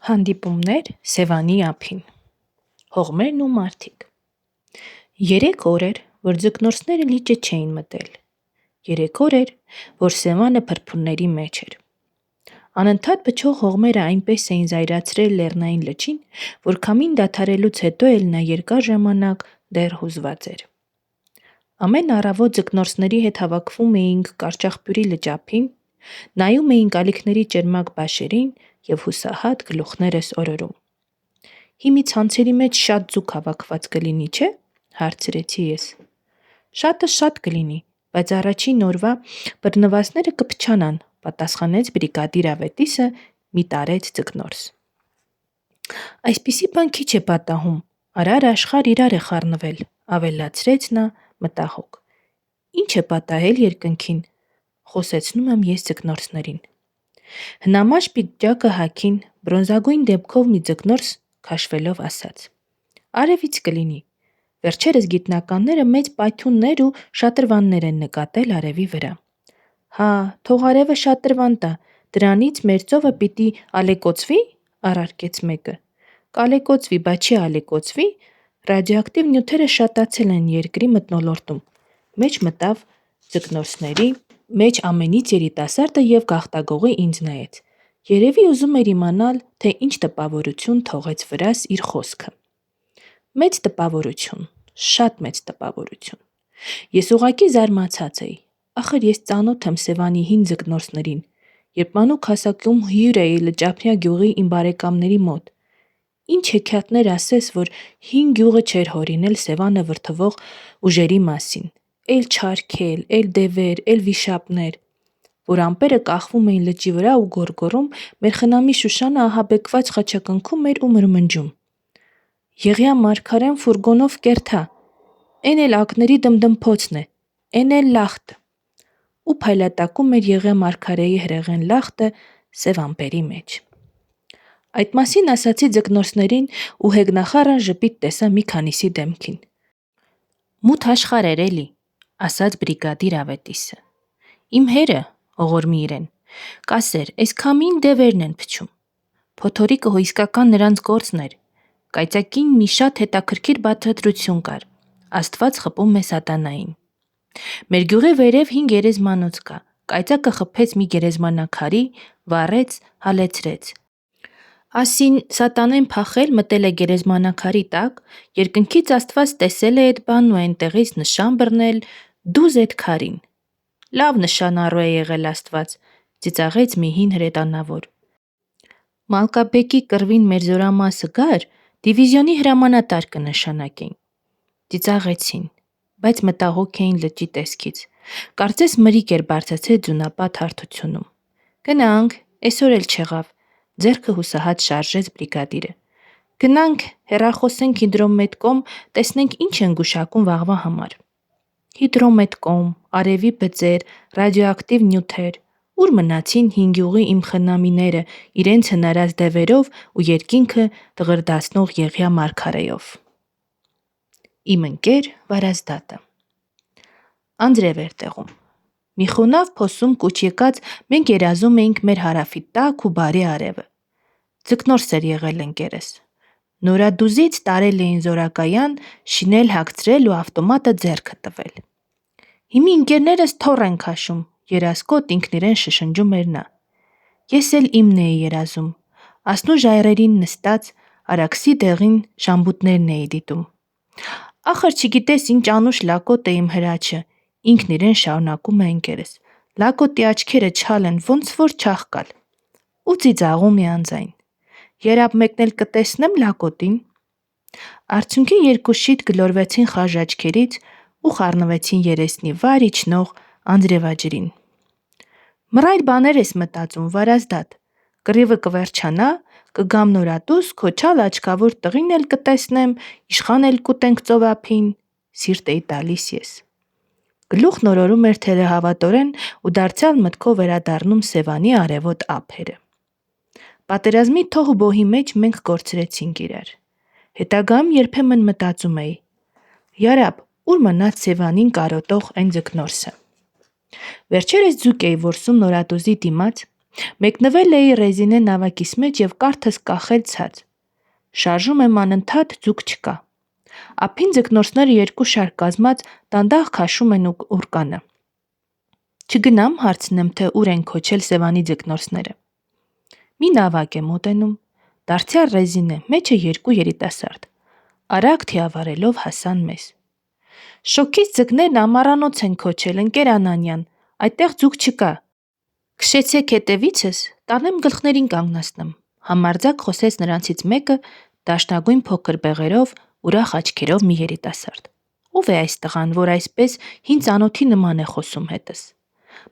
Հանդիպումներ Սևանի ափին։ Հողմերն ու մարդիկ։ 3 օր էր, որ ձկնորսները լիճը չէին մտել։ 3 օր էր, որ Սևանը փրփուրների մեջ էր։ Անընդհատ փչող հողմերը այնպես էին զայրացրել լեռնային լճին, որ քամին դադարելուց հետո էլ նա երկար ժամանակ դեռ հուզված էր։ Ամեն առավոտ ձկնորսների հետ հավաքվում էինք Կարճախբյուրի լճափին, նայում էինք ալիքների ճերմակ բաշերին և հուսահատ գլուխներս օրորում։ «Հիմի ցանցերի մեջ շատ ձուկ հավաքված կլինի, չէ՞, հարցրեցի ես։ «Շատը շատ կլինի, բայց առաջին օրվա բռնվածները կփչանան», պատասխանեց բրիգադիր ավետիսը, մի տարեց ձկնորս։ «Այսպիսի բան քիչ է պատահում, արար աշխարհ իրար է խառնվել», ավելացրեց նա մտահոգ։ «Ինչ է պատահել երկնքին», խոսեցնում եմ ես ձկնորսներին։ Հնամաշ պիջակը հագին, բրոնզագույն դեմքով մի ձկնորս քաշվելով ասաց. «Արևից կլինի։ Վերջերս գիտնականները մեծ պայթյուններ ու շատրվաններ են նկատել արևի վրա»։ «Հա, թող արևը շատրվան տա, դրանից մեր ծովը պիտի ալեկոծվի», առարկեց մեկը։ «Կալեկոծվի, բա չի ալեկոծվի, ռադիոակտիվ նյութերը շատացել են երկրի մթնոլորտում», մեջ մտավ ձկնորսների մեջ ամենից երիտասարդը և գաղտագողի ինձ նայեց։ Երևի ուզում էր իմանալ, թե ինչ տպավորություն թողեց վրաս իր խոսքը։ Մեծ տպավորություն, շատ մեծ տպավորություն։ Ես ուղղակի զարմացած էի։ Ախր ես ծանոթ եմ Սևանի հին ձկնորսներին, երբ մանուկ հասակում հյուր էի Լճափնյա գյուղի իմ բարեկամների մոտ։ Ինչ հեքիաթներ ասես, որ հին գյուղը չէր հորինել Սևանը վրդովող ուժերի մասին, էլ չարքեր, էլ դևեր, էլ վիշապներ, որ ամպերը կախվում էին լճի վրա ու գոռգոռում, մեր խնամի Շուշանը ահաբեկված խաչակնքում էր ու մրմնջում. «Եղյա մարգարեն ֆուրգոնով կերթա, էն էլ ակների դմդմփոցն է, էն էլ լախտը», ու փայլատակում էր Եղիա մարգարեի հրեղեն լախտը սև ամպերի մեջ։ Այդ մասին ասացի ձկնորսներին ու հեգնախառն ժպիտ տեսա մի քանիսի դեմքին։ «Մութ աշխարհ էր էլի», ասաց բրիգադիր ավետիսը։ «Իմ հերը, ողորմի իրեն, կասեր, էս քամին դևերն են փչում։ Փոթորիկը հո իսկական նրանց գործն էր։ Կայծակին մի շատ հետաքրքիր բացատրություն կար։ Աստված խփում է սատանային։ Մեր գյուղի վերև 5 գերեզմանոց կա։ Կայծակը խփեց մի գերեզմանաքարի, վառեց, հալեցրեց։ Ասին սատանեն փախել մտել է գերեզմանակարի տակ, երկնքից Աստված տեսել է էդ բանն ու էնտեղից նշան բռնել՝ դուզ էդ քարին։ Լավ նշանառու է եղել Աստված, ծիծաղեց մի հին հրետանավոր։ Մալկաբեկի կռվին մեր զորամասը գար, դիվիզիոնի հրամանատար կնշանակեին։ Ծիծաղեցին, բայց մտահոգ էին լճի տեսքից։ Կարծես մրիկ էր բարձացել ձյունապատ հարթությունում։ Գնանք, այսօր էլ չեղավ, ձեռքը հուսահատ շարժեց բրիգադիրը։ Գնանք, հեռախոսենք հիդրոմետկոմ, տեսնենք ինչ են գուշակում վաղվա համար։ Հիդրոմետկոմ, արևի բծեր, ռադիոակտիվ նյութեր, ուր մնացին հին գյուղի իմ խնամիները իրենց հնարած դևերով ու երկինքը դղրդացնող Եղիա մարգարեով։ Իմ ընկեր Վարազդատը։ Անձրև էր տեղում։ Մի խոնավ փոսում կուչ եկած մենք երազում էինք մեր հարավի տաք ու բարի արևը։ Ձկնորս էր եղել ընկերս։ Նորադուզից տարել էին զորակայան, շինել հագցրել ու ավտոմատը ձեռքը տվել։ Հիմի ընկերներս թոռ են քաշում, երազկոտ ինքն իրեն շշնջում էր նա։ Ես էլ իմն էի երազում, ասնու ժայռերին նստած, Արաքսի դեղին շամբուտներն էի դիտում։ Ախր չգիտես ինչ անուշ լակոտ է իմ հրաչը, ինքն իրեն շարունակում է ընկերս։ Լակոտի աչքերը չալ են, ոնց որ չաղկալ։ Ու ծիծաղում է անձայն։ Երբ մեկն էլ կտեսնեմ լակոտին։ Արդյունքի երկու շիթ գլորվեցին խաժ աչքերից ու խառնվեցին երեսնի վար իջնող անձրևաջրին։ Մռայլ բաներ ես մտածում, Վարազդատ, կռիվը կվերջանա, կգամ նորադուզ, քո չալ աչքավոր տղին էլ կտեսնեմ, իշխան էլ կուտենք ծովափին, սիրտ էի տալիս ես։ Գլուխն օրորում էր թերահավատորեն ու դարձյալ մտքով վերադառնում Սևանի արևոտ ափերը։ Պատերազմի թող ու բոհի մեջ մենք կորցրեցինք իրար։ Հետագայում երբեմն մտածում էի. «Յարաբ, ուր մնաց Սևանին կարոտող այն ձկնորսը»։ Վերջերս ձուկ էի որսում նորադուզի դիմաց, Մեկնվել էի ռեզինե նավակիս մեջ եւ կարթս կախել ցած։ Շարժում եմ անընդհատ ձուկ չկա։ Ափին ձկնորսները երկու շարք կազմած դանդաղ քաշում են ուռկանը։ Չգնամ հարցնեմ, թե ուր են քոչել Սևանի ձկնորսները։ Մի նավակ է մոտենում, դարձյալ ռեզինե, մեջը երկու երիտասարդ։ Արագ թիավարելով հասան մեզ։ Շոքից ձկներն ամառանոց են քոչել, ընկեր Անանյան, այդտեղ ձուկ չկա։ Քշեցեք հետևիցս, տանեմ գլխներին կանգնացնեմ, համարձակ խոսեց նրանցից մեկը, դաշնագույն փոքր բեղերով, ուրախ աչքերով մի երիտասարդ։ Ո՞վ է այս տղան, որ այսպես հին ծանոթի նման է խոսում հետս։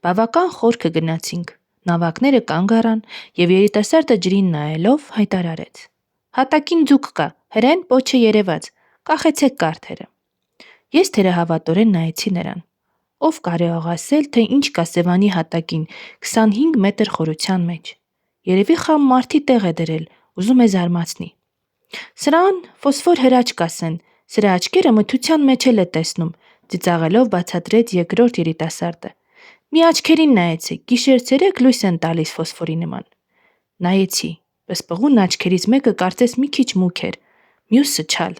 Բավական խորքը գնացինք, նավակները կանգ առան եւ երիտասարդը ջրին նայելով հայտարարեց. Հատակին ձուկ կա, հրեն պոչը երևաց, կախեցեք կարթերը։ Ես թերահավատորեն նայեցի նրան։ Ով կարող ասել, թե ինչ կա Սևանի հատակին 25 մետր խորության մեջ։ Երևի խամ մարդի տեղ է դրել, ուզում է զարմացնի։ Սրան ֆոսֆոր հրաչ կասեն, սրա աչքերը մթության մեջ էլ է տեսնում, ծիծաղելով բացատրեց երկրորդ երիտասարդը։ Մի աչքերին նայեցեք, գիշեր-ցերեկ լույս են տալիս ֆոսֆորի նման։ Նայեցի, պսպղուն աչքերից մեկը կարծես մի քիչ մուգ էր, մյուսը չալ։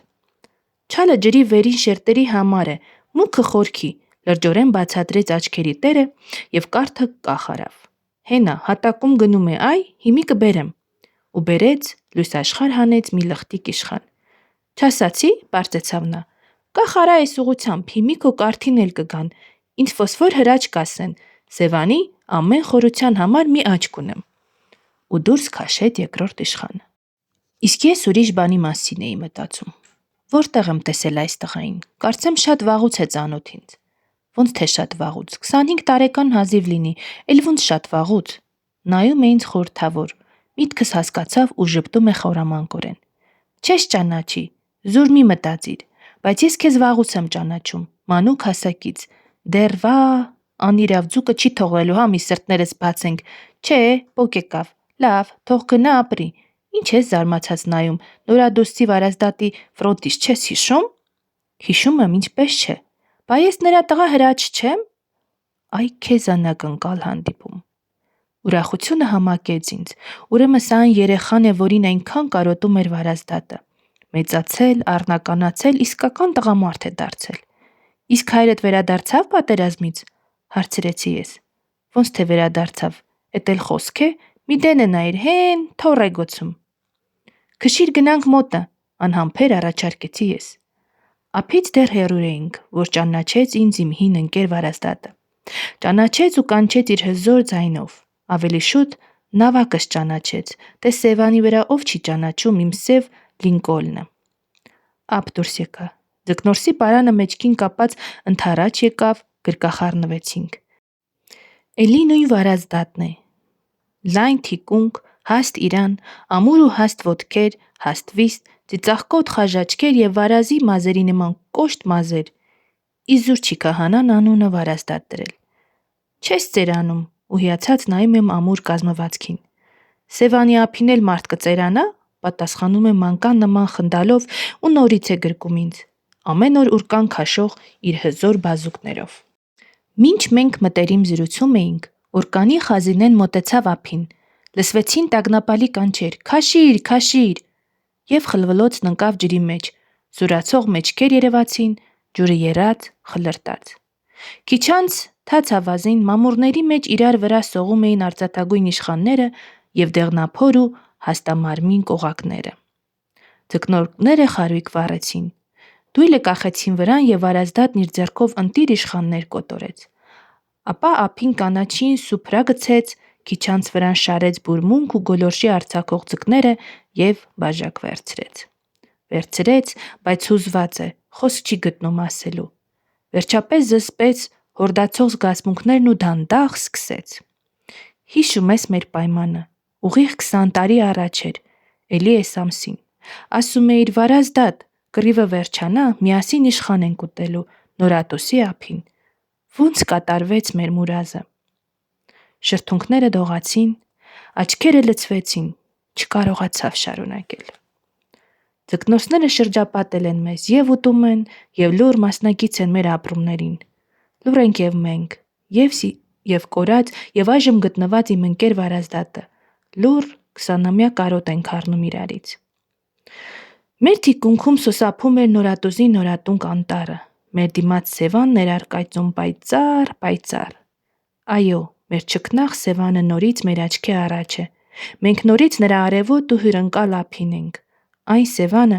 Չալը ջրի վերին շերտերի համար է, մուգը խորքի, լրջորեն բացատրեց աչքերի տերը եւ կարթը կախ արավ։ Հենա, հատակում գնում է, այ, հիմի կբերեմ։ Ու բերեց, լույսաշխար հանեց մի լխտիկ իշխան։ Չասացի, բարձեցավ նա։ Կախ արա այս ուղությամբ, հիմի քո կարթին էլ կգան, ինձ ֆոսֆոր հրաչ կասեն, Սևանի ամեն խորության համար մի աչք ունեմ։ Ու դուրս քաշեց երկրորդ իշխանը։ Իսկ ես ուրիշ բանի մասին էի մտածում։ Որտեղ եմ տեսել այս տղային, կարծեմ շատ վաղուց է ծանոթ ինձ։ Ոնց թե շատ վաղուց, 25 տարեկան հազիվ լինի, էլ ոնց շատ վաղուց։ Նայում է ինձ խորհրդավոր, միտքս հասկացավ ու ժպտում է խորամանկորեն։ Չես ճանաչի, զուր մի մտածիր, բայց ես քեզ վաղուց եմ ճանաչում, մանուկ հասակից, դեռ վա, անիրավ ձուկը չի թողելու, հա մի սրտներս բացենք, չէ, պոկ եկավ, լավ, թող գնա ապրի, ինչ ես զարմացած նայում, նորադոստի Վարազդատի ֆրոնտից չես հիշում։ Հիշում եմ, ինչպես չէ, բա ես նրա տղա հրաչ չեմ։ Այ քեզ անակնկալ հանդիպում։ Ուրախությունը համակեց ինձ, ուրեմն սա այն երեխան է, որին այնքան կարոտում էր Վարազդատը։ Մեծացել, առնականացել, իսկական տղամարդ է դարձել։ Իսկ հայրդ վերադարձավ պատերազմից, հարցրեցի ես։ Ոնց թե վերադարձավ, էդ էլ խոսք է, մի դեն է նայր, հեն թոռ է գոցում։ Քշիր գնանք մոտը, անհամբեր առաջարկեցի ես։ Ափից դեռ հեռու էինք, որ ճանաչեց ինձ իմ հին ընկեր Վարազդատը։ Ճանաչեց ու կանչեց իր հզոր ձայնով։ Ավելի շուտ նավակս ճանաչեց, թե Սևանի վրա ով չի ճանաչում իմ սև Լինկոլնը։ Ափ դուրս եկա։ Ձկնորսի պարանը մեջքին կապած ընդառաջ եկավ, գրկախառնվեցինք։ Էլի նույն Վարազդատն է։ Լայն թիկունք, հաստ իրան, ամուր ու հաստ ոտքեր, հաստ վիստ, ծիծաղկոտ խաժաճքեր եւ վարազի մազերի նման կոշտ մազեր։ Իզուր չի քահանան անունը Վարազդատ դրել։ Չես ծերանում, ու հիացած նայում եմ ամուր կազմվածքին։ Սևանի ափին էլ մարդ կծերանա, պատասխանում է մանկան նման խնդալով ու նորից է գրկում ինձ։ Ամեն օր ուրկան քաշող իր հզոր բազուկներով։ Մինչ մենք մտերիմ զրուցում էինք, ուրկանի խազինեն մոտեցավ ափին։ Լսվեցին տագնապալի կանչեր. «Քաշիր, քաշիր!» Եվ խլվլոցն ընկավ ջրի մեջ։ Զուրացող մեջքեր երևացին, ջուրը եռած, խլրտած։ Քիչ անց թաց ավազին մամուռների մեջ իրար վրա սողում էին արծաթագույն իշխանները եւ դեղնափոր ու հաստամարմին կողակները։ Ձկնորները խարույկ վառեցին։ Դույլը կախեցին վրան եւ Վարազդատն իր ձեռքով ընտիր իշխաններ կոտորեց։ Ապա ափին կանաչին սուփրա գցեց, քիչ անց վրան շարեց բուրմունք ու գոլորշի արձակող ձկները եւ բաժակ վերցրեց։ Վերցրեց, բայց հուզված է, խոսք չի գտնում ասելու։ Վերջապես զսպեց հորդացող զգացմունքներն ու դանդաղ սկսեց։ Հիշում ես մեր պայմանը, ուղիղ 20 տարի առաջ էր, էլի էս ամսին։ Ասում էիր Վարազդատ, կռիվը վերջանա, միասին իշխան ենք ուտելու Նորատոսի ափին։ Ոնց կատարվեց մեր մուրազը։ Շրթունքները դողացին, աչքերը լցվեցին, չկարողացավ շարունակել։ Ձկնորսները շրջապատել են մեզ եւ ուտում են, եւ լուր մասնակից են մեր ապրումներին։ Լուր ենք եւ մենք, եւ կորած եւ այժմ գտնված իմ ընկեր Վարազդատը։ Լուր 20-ամյա կարոտ ենք առնում իրարից։ Մեր թիկունքում սոսափում էր նորատուզի նորատունկ անտառը։ Մեր դիմաց Սևանն էր առկայծում պայծառ։ Այո, մեր ճկնաղ Սևանը նորից մեր աչքի առաջ է։ Մենք նորից նրա արևոտ ու հյուրընկալ ափին ենք։ Այն Սևանը,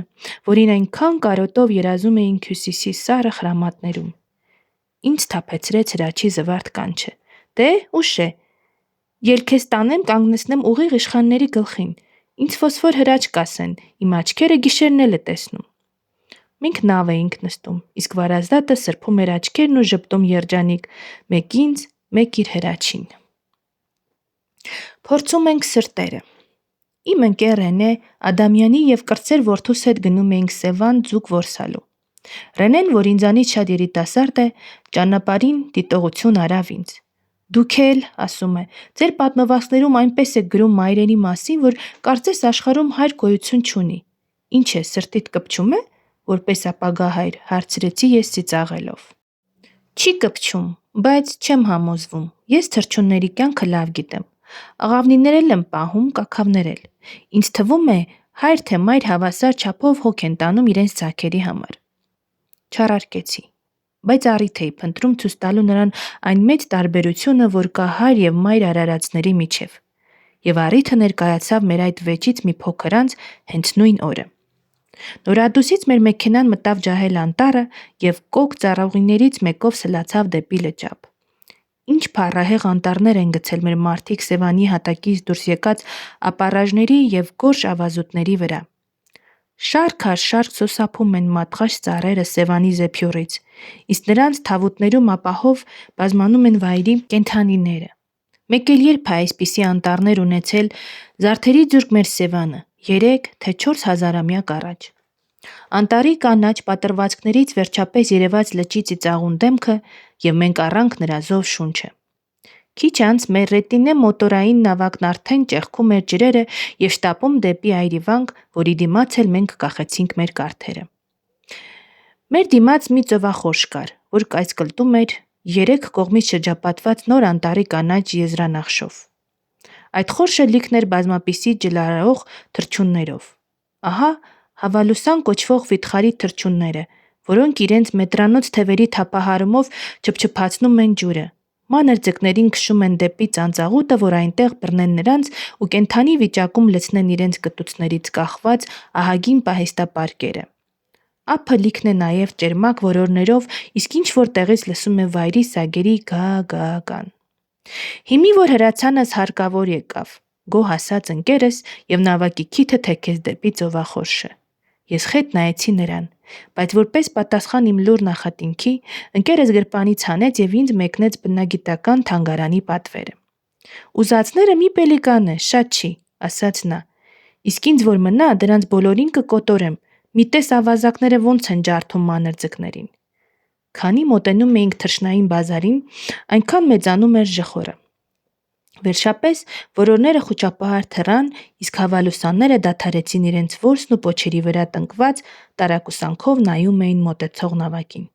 որին այնքան կարոտով երազում էինք Հյուսիսի սառը խրամատներում։ Ինձ թափեցրեց հրաչի զվարթ կանչը։ Դե, ուշ է։ Ելքես տանեմ, կանգնեցնեմ ուղիղ իշխանների գլխին։ Ինձ ֆոսֆոր հրաչ կասեն, իմ աչքերը գիշերն էլ է տեսնում։ Մենք նավ էինք նստում, իսկ Վարազդատը սրբում էր աչքերն ու ժպտում երջանիկ, մեկ ինձ, մեկ իր հրաչին։ Փորձում ենք սրտերը։ Իմ ընկեր Ռենե Ադամյանի եւ կրտսեր որդուս հետ գնում էինք Սևան ձուկ որսալու։ Ռենեն, որ ինձանից շատ երիտասարդ է, ճանապարհին դիտողություն արավ ինձ։ Դուք էլ, ասում է, ձեր պատմվածքներում այնպես եք գրում մայրերի մասին, որ կարծես աշխարհում հայր գոյություն չունի։ Ինչ է, սրտիդ կպչում է, որպես ապագա հայր, հարցրեցի ես ծիծաղելով։ Չի կպչում, բայց չեմ համոզվում։ Ես թռչունների կյանքը լավ գիտեմ։ Աղավնիներ եմ պահում, կաքավներ էլ։ Ինձ թվում է, հայր թե մայր հավասար չափով հոգ են տանում իրենց ձագերի համար։ Չարարկեցի, բայց առիթ էի փնտրում ցույց տալու նրան այն մեծ տարբերությունը, որ կա հայր եւ մայր արարածների միջև։ Եվ առիթը ներկայացավ մեր այդ վեճից մի փոքր անց հենց նույն օրը։ Նորադուսից մեր մեքենան մտավ ջահել անտառը եւ կոկ ծառուղիներից մեկով սլացավ դեպի լճապ։ Ինչ փառահեղ անտառներ են գցել մեր մարդիկ Սևանի հատակից դուրս եկած ապարաժների եւ գորշ ավազուտների վրա։ Շարք առ շարք սոսափում են մատղաշ ծառերը Սևանի զեփյուռից, իսկ նրանց թավուտներում ապահով բազմանում են վայրի կենդանիները։ Մեկ էլ երբ է այսպիսի անտառներ ունեցել զարդերի ձուրկ մեր Սևանը, 3 թե 4 հազարամյակ առաջ։ Անտառի կանաչ պատրվածքներից վերջապես երևաց լճի ծիծաղուն դեմքը եւ մենք առանք նրա զով շունչը։ Քիչ անց մեր ռետինե մոտորային նավակն արդեն ճեղքում էր ջրերը եւ շտապում դեպի Այրիվանք, որի դիմաց էլ մենք կախեցինք մեր կարթերը։ Մեր դիմաց մի ծովախորշ կար, որ կայծկլտում էր 3 կողմից շրջապատված նոր անտառի կանաչ եզրանախշով։ Այդ խորշը լիքն էր բազմապիսի ջլարող թռչուններով։ Ահա հավալուսան կոչվող վիթխարի թռչունները, որոնք իրենց մետրանոց թևերի թափահարումով չփչփացնում են ջուրը։ Մանր ձկներին քշում են դեպի ծանծաղուտը, որ այնտեղ բռնեն նրանց ու կենդանի վիճակում լցնեն իրենց կտուցներից կախված ահագին պահեստապարկերը։ Ափը լիքն է նաև ճերմակ որորներով, իսկ ինչ որ տեղից լսում է վայրի սագերի գա-գա-գան։ Հիմի որ հրացանս հարկավոր եկավ, գոհ ասաց ընկերս եւ նավակի քիթը թեքեց դեպի ծովախորշը։ Ես խետ նայեցի նրան, բայց որպես պատասխան իմ լուր նախատինքի, ընկերս գրպանից հանեց եւ ինձ մեկնեց բնագիտական թանգարանի պատվերը։ Ուզածները մի պելիկան է, շատ չի, ասաց նա։ Իսկ ինձ որ մնա, դրանց բոլորին կկոտորեմ։ Մի տես ավազակները ոնց են ջարդում մանր ձկներին։ Քանի մոտենում էինք թռչնային բազարին, այնքան մեծանում էր ժխորը։ Վերջապես որորները խուճապահար թռան, իսկ հավալուսանները դադարեցին իրենց որսն ու պոչերի վրա տնկված տարակուսանքով նայում էին մոտեցող նավակին։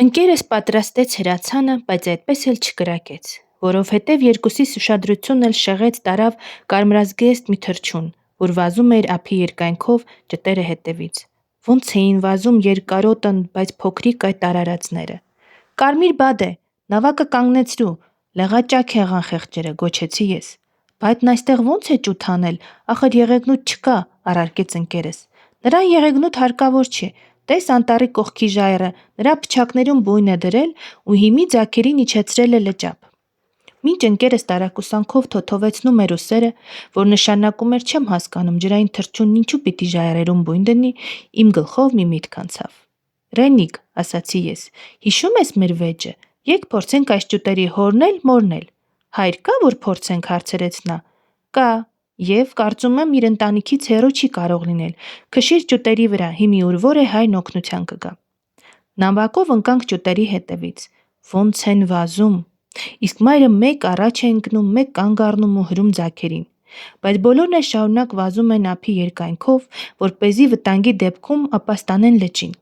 Ընկերս պատրաստեց հրացանը, բայց այդպես էլ չկրակեց, որովհետև երկուսիս ուշադրությունն էլ շեղեց տարավ կարմրազգեստ մի թռչուն, որ վազում էր ափի երկայնքով ջտերը հետևից։ Ոնց էին վազում երկարոտն, բայց փոքրիկ այդ արարածները։ Կարմիր բադ է, նավակը կանգնեցրու, լեղաճաք եղան խեղճերը, գոչեցի ես։ Բայց այստեղ ոնց է ճութ անել, ախր եղեգնուտ չկա, առարկեց ընկերս։ Նրան եղեգնուտ հարկավոր չէ, տես անտառի կողքի ժայռը, նրա փչակներում բույն է դրել ու հիմի ձագերին իջեցրել է լճապ։ Մինչ ընկերս տարակուսանքով թոթովեցնում էր ուսերը, որ նշանակում էր չեմ հասկանում ջրային թռչունն ինչու պիտի ժայռերում բույն դնի, իմ գլխով մի միտք անցավ։ Ռենիկ, ասացի ես, հիշում ես մեր վեճը, եկ փորձենք այս ճուտերի հորնել, մորնել։ Հայր կա, որ փորձենք, հարցրեց նա։ Կա, եւ կարծում եմ իր ընտանիքից հեռու չի կարող լինել։ Քշիր ճուտերի վրա, հիմի ուրվոր է հայրն օգնության կգա։ Նավակով ընկանք ճուտերի հետևից։ Ոնց են վազում։ Իսկ մայրը մեկ առաջ է ընկնում, մեկ կանգ առնում ու հրում ձագերին։ Բայց բոլորն էլ շարունակ վազում են ափի երկայնքով, որպեսզի վտանգի դեպքում ապաստանեն լճին։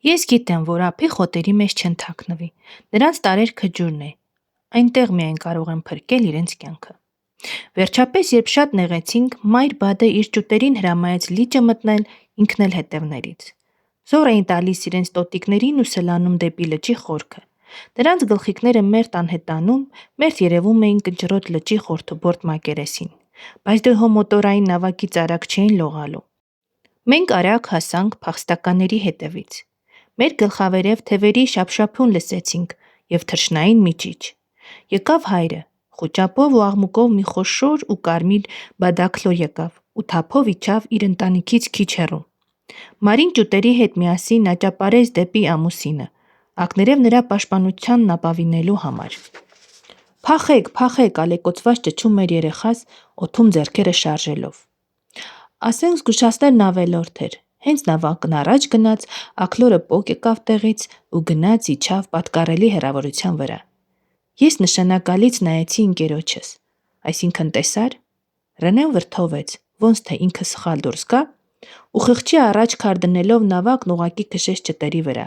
Ես գիտեմ, որ ափի խոտերի մեջ չեն թաքնվի։ Նրանց տարերքը ջուրն է։ այնտեղ միայն կարող են փրկել իրենց կյանքը։ Վերջապես, երբ շատ նեղեցինք, մայր Բադը իր ճուտերին հրամայեց լիճը մտնել, ինքն էլ հետևներից։ Զոր էին տալիս իրենց տոտիկներին ու սլանում դեպի լճի խորքը։ Նրանց գլխիկները մերթ անհետանում, մերթ երևում էին կնճռոտ լճի խորթուբորտ մակերեսին, բայց դե մոտորային նավակից արագ չէին լողալու։ Մենք արագ հասանք փախստականների հետևից։ Մեր գլխավերև թևերի շապշապուն լսեցինք և թռչնային մի ճիչ։ Եկավ հայրը, խուճապով ու աղմուկով մի խոշոր ու կարմիր բադաքլո եկավ ու թափով իջավ իր ընտանիքից քիչ հեռու։ Մարին ճուտերի հետ միասին նա ճապարեց դեպի ամուսինը, ակներև նրա պաշտպանությանն ապավինելու համար։ «Փախեք, փախեք», ալեկոծված ճչում էր երեխաս, օդում ձեռքերը շարժելով։ Ասենք զգուշացնելն ավելորդ էր։ Հենց նավակն առաջ գնաց, աքլորը պոկ եկավ տեղից ու գնաց իջավ պատկառելի հեռավորության վրա։ Ես նշանակալից նայեցի ընկերոջս, այսինքն տեսա՞ր։ Ռենեն վրդովվեց, ոնց թե ինքը սխալ դուրս գա, ու խղճի առաջ քար դնելով նավակն ուղղակի քշեց ճտերի վրա։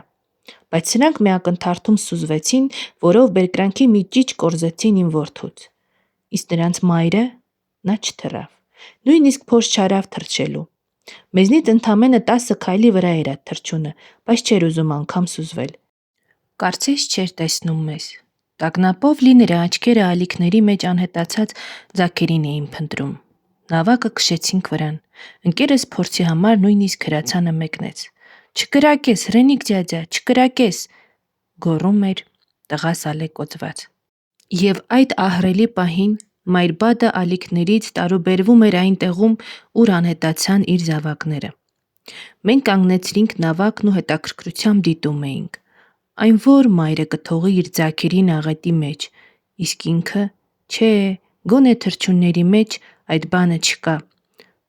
Բայց սրանք մի ակնթարթում սուզվեցին, որով բերկրանքի մի ճիչ կորզեցին իմ որդուց։ Իսկ նրանց մայրը, նա չթռավ, նույնիսկ փորձ չարավ թռչելու։ Մեզնից ընդամենը 10 քայլի վրա էր այդ թռչունը, բայց չէր ուզում անգամ սուզվել։ Կարծես չէր տեսնում մեզ։ Տագնապով լի նրա աչքերը ալիքների մեջ անհետացած ձագերին էին փնտրում։ Նավակը քշեցինք վրան։ Ընկերս փորձի համար նույնիսկ հրացանը մեկնեց։ «Չկրակես, Հրենիկ ջաջա, չկրակես», գոռում էր տղաս ալեկոծված։ Եվ այդ ահռելի պահին մայր Բադը ալիքներից տարուբերվում էր այն տեղում, ուր անհետացան իր զավակները։ Մենք կանգնեցրինք նավակն ու հետաքրքրությամբ դիտում էինք։ Այն որ մայրը կթողի իր ձագերին աղետի մեջ, իսկ ինքը, չէ, գոնե թռչունների մեջ այդ բանը չկա։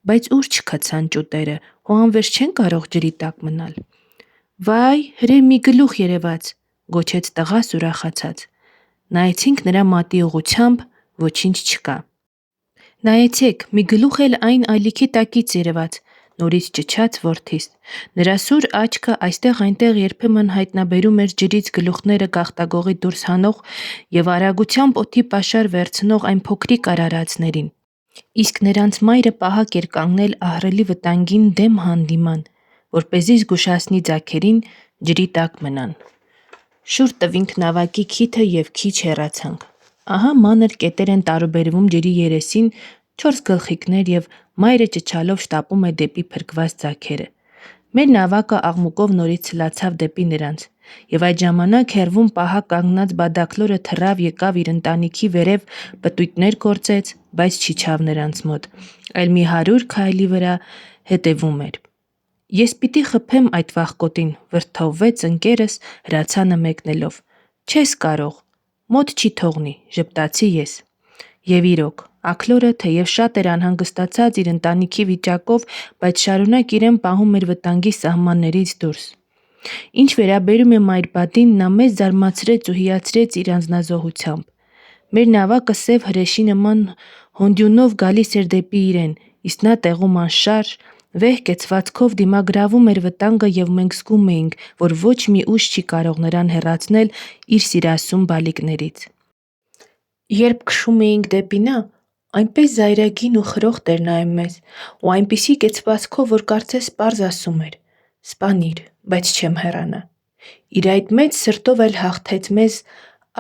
Բայց ուր չքացան ճուտերը, հո անվերջ չեն կարող ջրի տակ մնալ։ «Վայ, հրե մի գլուխ երևաց», գոչեց տղաս ուրախացած։ Նայեցինք նրա մատի ուղղությամբ, ոչինչ չկա։ «Նայեցեք, մի գլուխ էլ այն ալիքի տակից երևաց», նորից ճչաց որդիս։ Նրա սուր աչքը այստեղ-այնտեղ երբեմն հայտնաբերում էր ջրից գլուխները գաղտագողի դուրս հանող և արագությամբ օդի պաշար վերցնող այն փոքրիկ արարածներին։ Իսկ նրանց մայրը պահակ էր կանգնել ահռելի վտանգին դեմ հանդիման, որպեսզի զգուշացնի ձագերին ջրի տակ մնան։ Շուռ տվինք նավակի քիթը և քիչ հեռացանք։ Ահա մանր կետեր են տարուբերվում ջրի երեսին, 4 գլխիկներ և մայրը ճչալով շտապում է դեպի փրկված ձագերը։ Մեր նավակը աղմուկով նորից ցլացավ դեպի նրանց, և այդ ժամանակ հեռվում պահակ կանգնած բադաքլորը թռավ եկավ իր ընտանիքի վերև պտույտներ գործեց, բայց չիջավ նրանց մոտ, այլ մի 100 քայլի վրա հետևում էր։ «Ես պիտի խփեմ այդ վախկոտին», վրդովվեց ընկերս հրացանը մեկնելով։ «Չես կարող, մոտ չի թողնի», ժպտացի ես։ Եվ իրոք, աքլորը թեև շատ էր անհանգստացած իր ընտանիքի վիճակով, բայց շարունակ իրեն պահում էր վտանգի սահմաններից դուրս։ Ինչ վերաբերում է մայր Բադին, նա մեզ զարմացրեց ու հիացրեց իր անձնազոհությամբ։ Մեր նավակը սև հրեշի նման հոնդյունով գալիս էր դեպի իրեն, իսկ նա տեղում անշարժ, վեհ կեցվածքով դիմագրավում էր վտանգը և մենք զգում էինք, որ ոչ մի ուժ չի կարող նրան հեռացնել իր սիրասուն բալիկներից։ Երբ քշում էինք դեպի նա, այնպես զայրագին ու խրոխտ էր նայում մեզ ու այնպիսի կեցվածքով, որ կարծես պարզ ասում էր. «Սպանիր, բայց չեմ հեռանա»։ Իր այդ մեծ սրտով էլ հաղթեց մեզ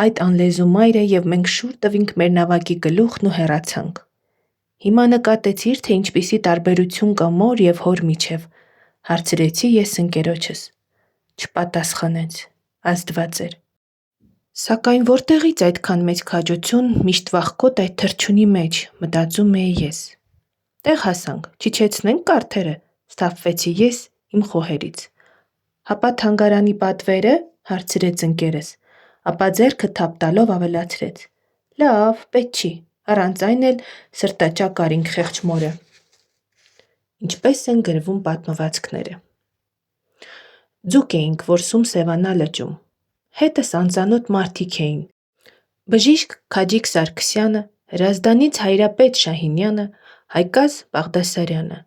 այդ անլեզու մայրը և մենք շուռ տվինք մեր նավակի գլուխն ու հեռացանք։ «Հիմա նկատեցի՞ր, թե ինչպիսի տարբերություն կա մոր և հոր միջև», հարցրեցի ես ընկերոջս։ Չպատասխանեց, ազդված էր։ Սակայն որտեղից այդքան մեծ քաջություն միշտ վախկոտ այդ թռչունի մեջ, մտածում էի ես։ Տեղ հասանք, չիջեցնե՞նք կարթերը, սթափվեցի ես իմ խոհերից։ Հապա թանգարանի պատվերը, հարցրեց ընկերս, ապա ձեռքը թափ տալով ավելացրեց. Լավ, պետք չի, առանց այն էլ սրտաճակ արինք խեղճ մորը։ Ինչպես են գրվում պատմվածքները։ Ձուկ էինք որսում Սևանա լճում։ Հետս անծանոթ մարդիկ էին։ Բժիշկ Քաջիկ Սարգսյանը, Հրազդանից Հայրապետ Շահինյանը, Հայկազ Բաղդասարյանը,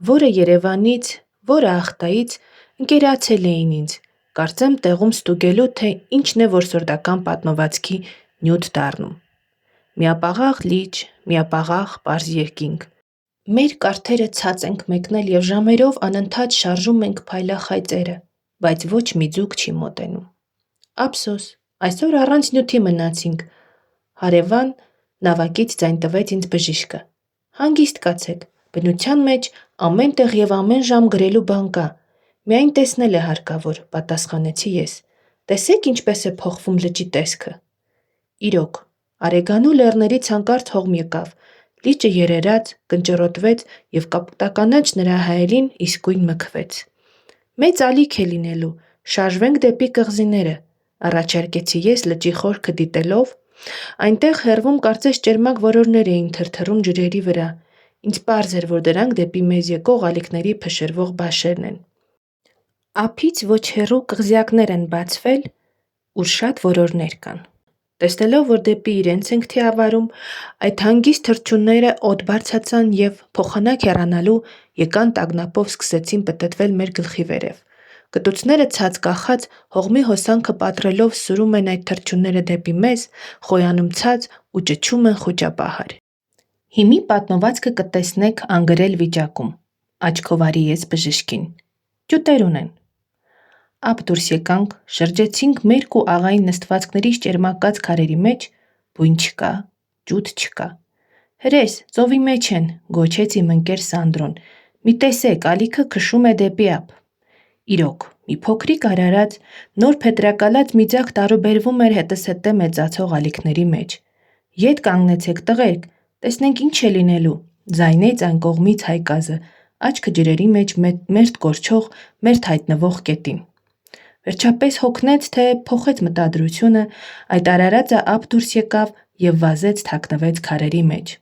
որը Երևանից, որը Ախտայից ընկերացել էին ինձ, կարծեմ տեղում ստուգելու, թե ինչն է որսորդական պատմվածքի նյութ դառնում։ Միապաղաղ լիճ, միապաղաղ պարզ երկինք։ Մեր կարթերը ցած ենք մեկնել եւ ժամերով անընդհատ շարժում ենք փայլախայ ծերը, բայց ոչ մի ձուկ չի մոտենում։ Ափսոս, այսօր առանց նյութի մնացինք։ Հարևան նավակից ձայն տվեց ինձ բժիշկը։ Հանգիստ կացեք, բնության մեջ ամեն տեղ եւ ամեն ժամ գրելու բան կա։ Միայն տեսնել է հարկավոր, պատասխանեցի ես։ Տեսեք ինչպես է փոխվում լճի տեսքը։ Իրոք, Արեգանու լեռներից հանկարծ հողմ եկավ, լիճը երերաց, կնճռոտվեց եւ կապտականաչ նրա հայելին իսկույն մքվեց։ Մեծ ալիք է լինելու, շարժվենք դեպի կղզիները, առաջարկեցի ես լճի խորքը դիտելով։ Այնտեղ հեռվում կարծես ճերմակ որորներ էին թրթռում ջրերի վրա։ Ինձ պարզ էր, որ դրանք դեպի մեզ եկող ալիքների փշրվող բաշերն են։ Ափից ոչ հեռու կղզյակներ են բացվել, ուր շատ որորներ կան։ Տեսնելով, որ դեպի իրենց ենք թիավարում, այդ հանգիստ թռչունները օդ բարձացան եւ փոխանակ հեռանալու եկան տագնապով սկսեցին պտտվել մեր գլխի վերև։ Կտուցները ցած կախած հողմի հոսանքը պատռելով սուրում են այդ թռչունները դեպի մեզ, խոյանում ցած ու ճչում են խոճապահար։ Հիմի պատմվածքը կտեսնեք անգրել վիճակում, աչքով արի ես բժշկին։ Ճուտեր ունեն։ Ափ դուրս եկանք, շրջեցինք մերկ ու աղային նստվածքների ճերմակած քարերի մեջ, բույն չկա, ջութ չկա։ Հրես, ծովի մեջ են, գոչեց իմ ընկեր Սանդրոն։ Մի տեսեք, ալիքը քշում է դեպի ափ։ Իրոք, մի փոքրիկ արարած, նոր փետրակալած մի ձակ տարուբերվում էր հետզհետե մեծացող ալիքների մեջ։ Ետ կանգնեցեք, տղերք, տեսնենք ինչ է լինելու, ձայնեց այն կողմից Հայկազը, աչքը ջրերի մեջ մերթ կորչող, մերթ հայտնվող կետին։ Վերջապես հոգնեց, թե փոխեց մտադրությունը, այդ արարածը ափ դուրս եկավ եւ վազեց թաքնվեց քարերի մեջ։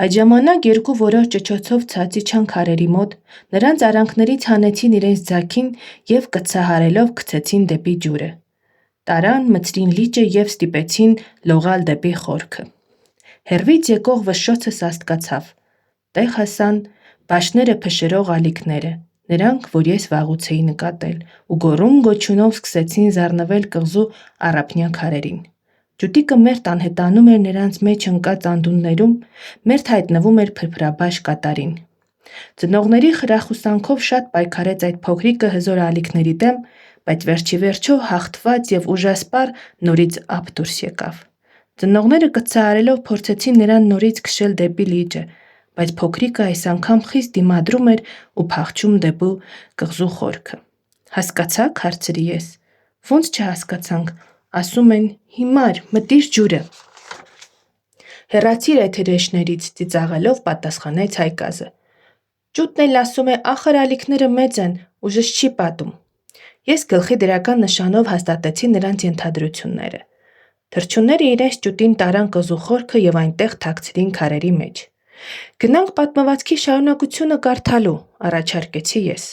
Այդ ժամանակ երկու որոր ճչոցով ցած իջան քարերի մոտ, նրանց արանքներից հանեցին իրենց ձագին եւ կցահարելով գցեցին դեպի ջուրը։ Տարան, մտցրին լիճը եւ ստիպեցին լողալ դեպի խորքը։ Հեռվից եկող վշշոցը սաստկացավ։ Տեղ հասան բաշները փշրող ալիքները, նրանք, որ ես վաղուց էի նկատել, ու գոռում-գոչյունով սկսեցին զառնվել կղզու առափնյա քարերին։ Ջուտիկը մերթ անհետանում էր նրանց մեջ ընկած անդունդներում, մերթ հայտնվում էր փրփրաբաշ կատարին։ Ծնողների խրախուսանքով շատ պայքարեց այդ փոքրիկը հզոր ալիքների դեմ, բայց վերջիվերջո հաղթված եւ ուժասպառ նորից ափ դուրս եկավ։ Ծնողները կցահարելով փորձեցին նրան նորից քշել դեպի լիճը, բայց փոքրիկը այս անգամ խիստ դիմադրում էր ու փախչում դեպի կղզու խորքը։ Հասկացա՞ք, հարցրի ես։ Ոնց չհասկացանք, ասում են հիմար, մտիր ջուրը։ Հեռացիր այդ հրեշներից, ծիծաղելով պատասխանեց Հայկազը։ Ճուտն էլ ասում է ախր ալիքները մեծ են, ուժս չի պատում։ Ես գլխի դրական նշանով հաստատեցի նրանց ենթադրությունները։ Թռչունները իրենց ճուտին տարան կղզու խորքը եւ այնտեղ թաքցրին քարերի մեջ։ Գնանք պատմվածքի շարունակությունը կարդալու, առաջարկեցի ես։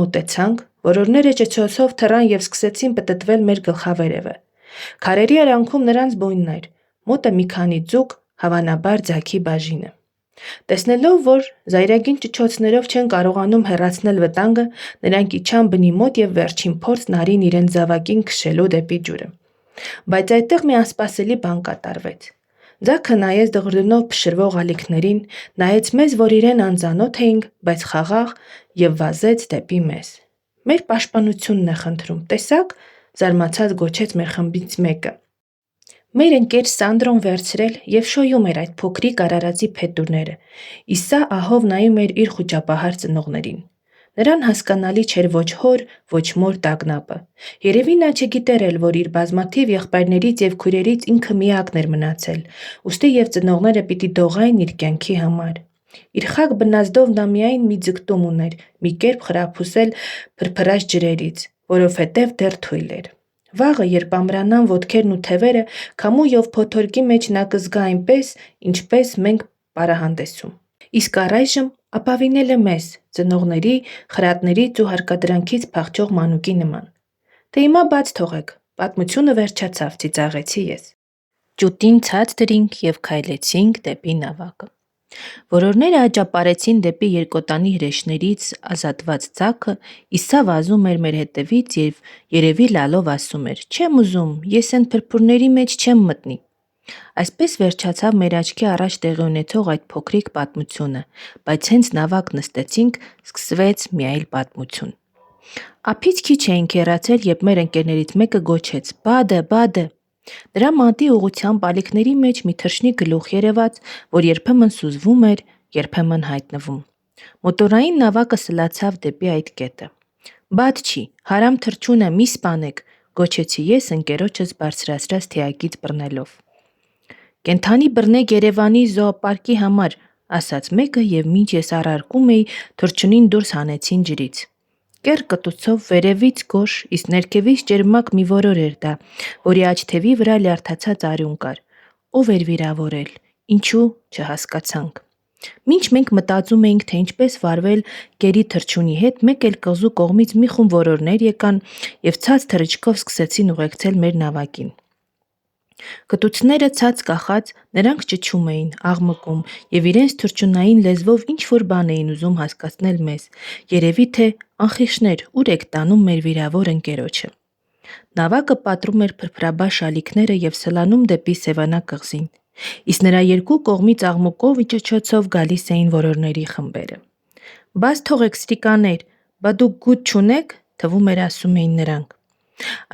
Մոտեցանք, որորները ճչոցով թռան եւ սկսեցին պտտվել մեր գլխավերևը։ Քարերի արանքում նրանց բույնն էր, մոտը մի քանի ձուկ, հավանաբար ձագի բաժինը։ Տեսնելով, որ զայրագին ճչոցներով չեն կարողանում հեռացնել վտանգը, նրանք իջան բնի մոտ եւ վերջին փորձն արին իրենց զավակին քշելու դեպի ջուրը։ Բայց այդտեղ մի անսպասելի բան կատարվեց։ Ձագը նայեց դղրդյունով փշրվող ալիքներին, նայեց մեզ, որ իրեն անծանոթ էինք, բայց խաղաղ եւ վազեց դեպի մեզ։ Մեր պաշտպանությունն է խնդրում, տեսակ, զարմացած գոչեց մեր խմբից մեկը։ Մեր ընկեր Սանդրոն վերցրել եւ շոյում էր այդ փոքրիկ արարածի փետուրները, իսկ սա ահով նայում էր իր խոճապահար ծնողներին։ Նրան հասկանալի չէր ոչ հոր, ոչ մոր տագնապը։ Երևի նա չգիտեր էլ, որ իր բազմաթիվ եղբայրներից եւ քույրերից ինքը միակն էր մնացել, ուստի եւ ծնողները պիտի դողային իր կյանքի համար։ Իր խագ բնազդով նա միայն մի ձգտում ուներ՝ մի կերպ խրափուսել փրփրած ջրերից, որովհետև դեռ թույլ էր։ Վաղը, երբ ամրանան ոտքերն ու թևերը, քամու եւ փոթորկի մեջ նա կզգա այնպես, ինչպես մենք պարահանդեսում։ Իսկ առայժմ ապավինել է մեզ, ծնողների, խրատներից ու հարկադրանքից փախչող մանուկի նման։ Թե հիմա բաց թողեք, պատմությունը վերջացավ, ծիծաղեցի ես։ Ճուտին ցած դրինք եւ քայլեցինք դեպի նավակը։ Որորները աճապարեցին դեպի երկոտանի հրեշներից ազատված ձագը, իսկ սա վազում էր մեր հետևից և երևի լալով ասում էր. «Չեմ ուզում, ես էն փրփուրների մեջ չեմ մտնի»։ Այսպես վերջացավ մեր աչքի առաջ տեղի ունեցող այդ փոքրիկ պատմությունը, բայց հենց նավակ նստեցինք, սկսվեց մի այլ պատմություն։ Ափից քիչ էինք հեռացել, երբ մեր ընկերներից մեկը գոչեց. «Բադը, բադը»։ Նրա մատի ուղղությամբ ալիքների մեջ մի թռչնի գլուխ երևաց, որ երբեմն սուզվում էր, երբեմն հայտնվում։ Մոտորային նավակը սլացավ դեպի այդ կետը։ «Բադ չի, հարամ թռչուն է, մի սպանեք», գոչեցի ես ընկերոջս բարձրացրած թիակից բռնելով։ «Կենդանի բռնեք Երևանի զոոպարկի համար», ասաց մեկը և մինչ ես առարկում էի, թռչունին դուրս հանեցին ջրից։ Կեռ կտուցով վերևից գորշ, իսկ ներքևից ճերմակ մի որոր էր դա, որի աջ թևի վրա լյարդացած արյուն կար։ Ով էր վիրավորել, ինչու՝ չհասկացանք։ Մինչ մենք մտածում էինք, թե ինչպես վարվել կերի թռչունի հետ, մեկ էլ կղզու կողմից մի խումբ որորներ եկան և ցած թռիչքով սկսեցին ուղեկցել մեր նավակին։ Կտուցները ցած կախած, նրանք ճչում էին, աղմկում և իրենց թռչունային լեզվով ինչ-որ բան էին ուզում հասկացնել մեզ, երևի թե «Անխիղճներ, ուր եք տանում մեր վիրավոր ընկերոջը»։ Նավակը պատռում էր փրփրաբաշ ալիքները և սլանում դեպի Սևանա կղզին, իսկ նրա երկու կողմից աղմուկով ու ճչոցով գալիս էին որորների խմբերը։ «Բաց թողեք, սրիկաներ, բա դուք գութ չունե՞ք», թվում էր ասում էին նրանք։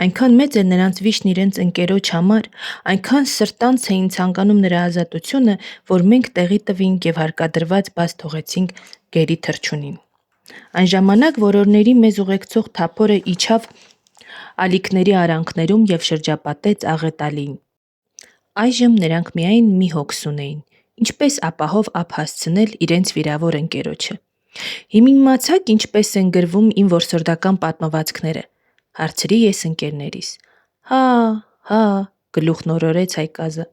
Այնքան մեծ էր նրանց վիշտն իրենց ընկերոջ համար, այնքան սրտանց էին ցանկանում նրա ազատությունը, որ մենք տեղի տվինք և հարկադրված բաց թողեցինք գերի թռչունին։ Այն ժամանակ որորների մեզ ուղեկցող թափորը իջավ ալիքների արանքներում և շրջապատեց աղետալին։ Այժմ նրանք միայն մի հոգս ունեին՝ ինչպես ապահով ափ հասցնել իրենց վիրավոր ընկերոջը։ Հիմիմացա՞ք ինչպես են գրվում իմ որսորդական պատմվածքները, հարցրի ես ընկերներիս։ Հա, հա, գլուխն օրորեց Հայկազը։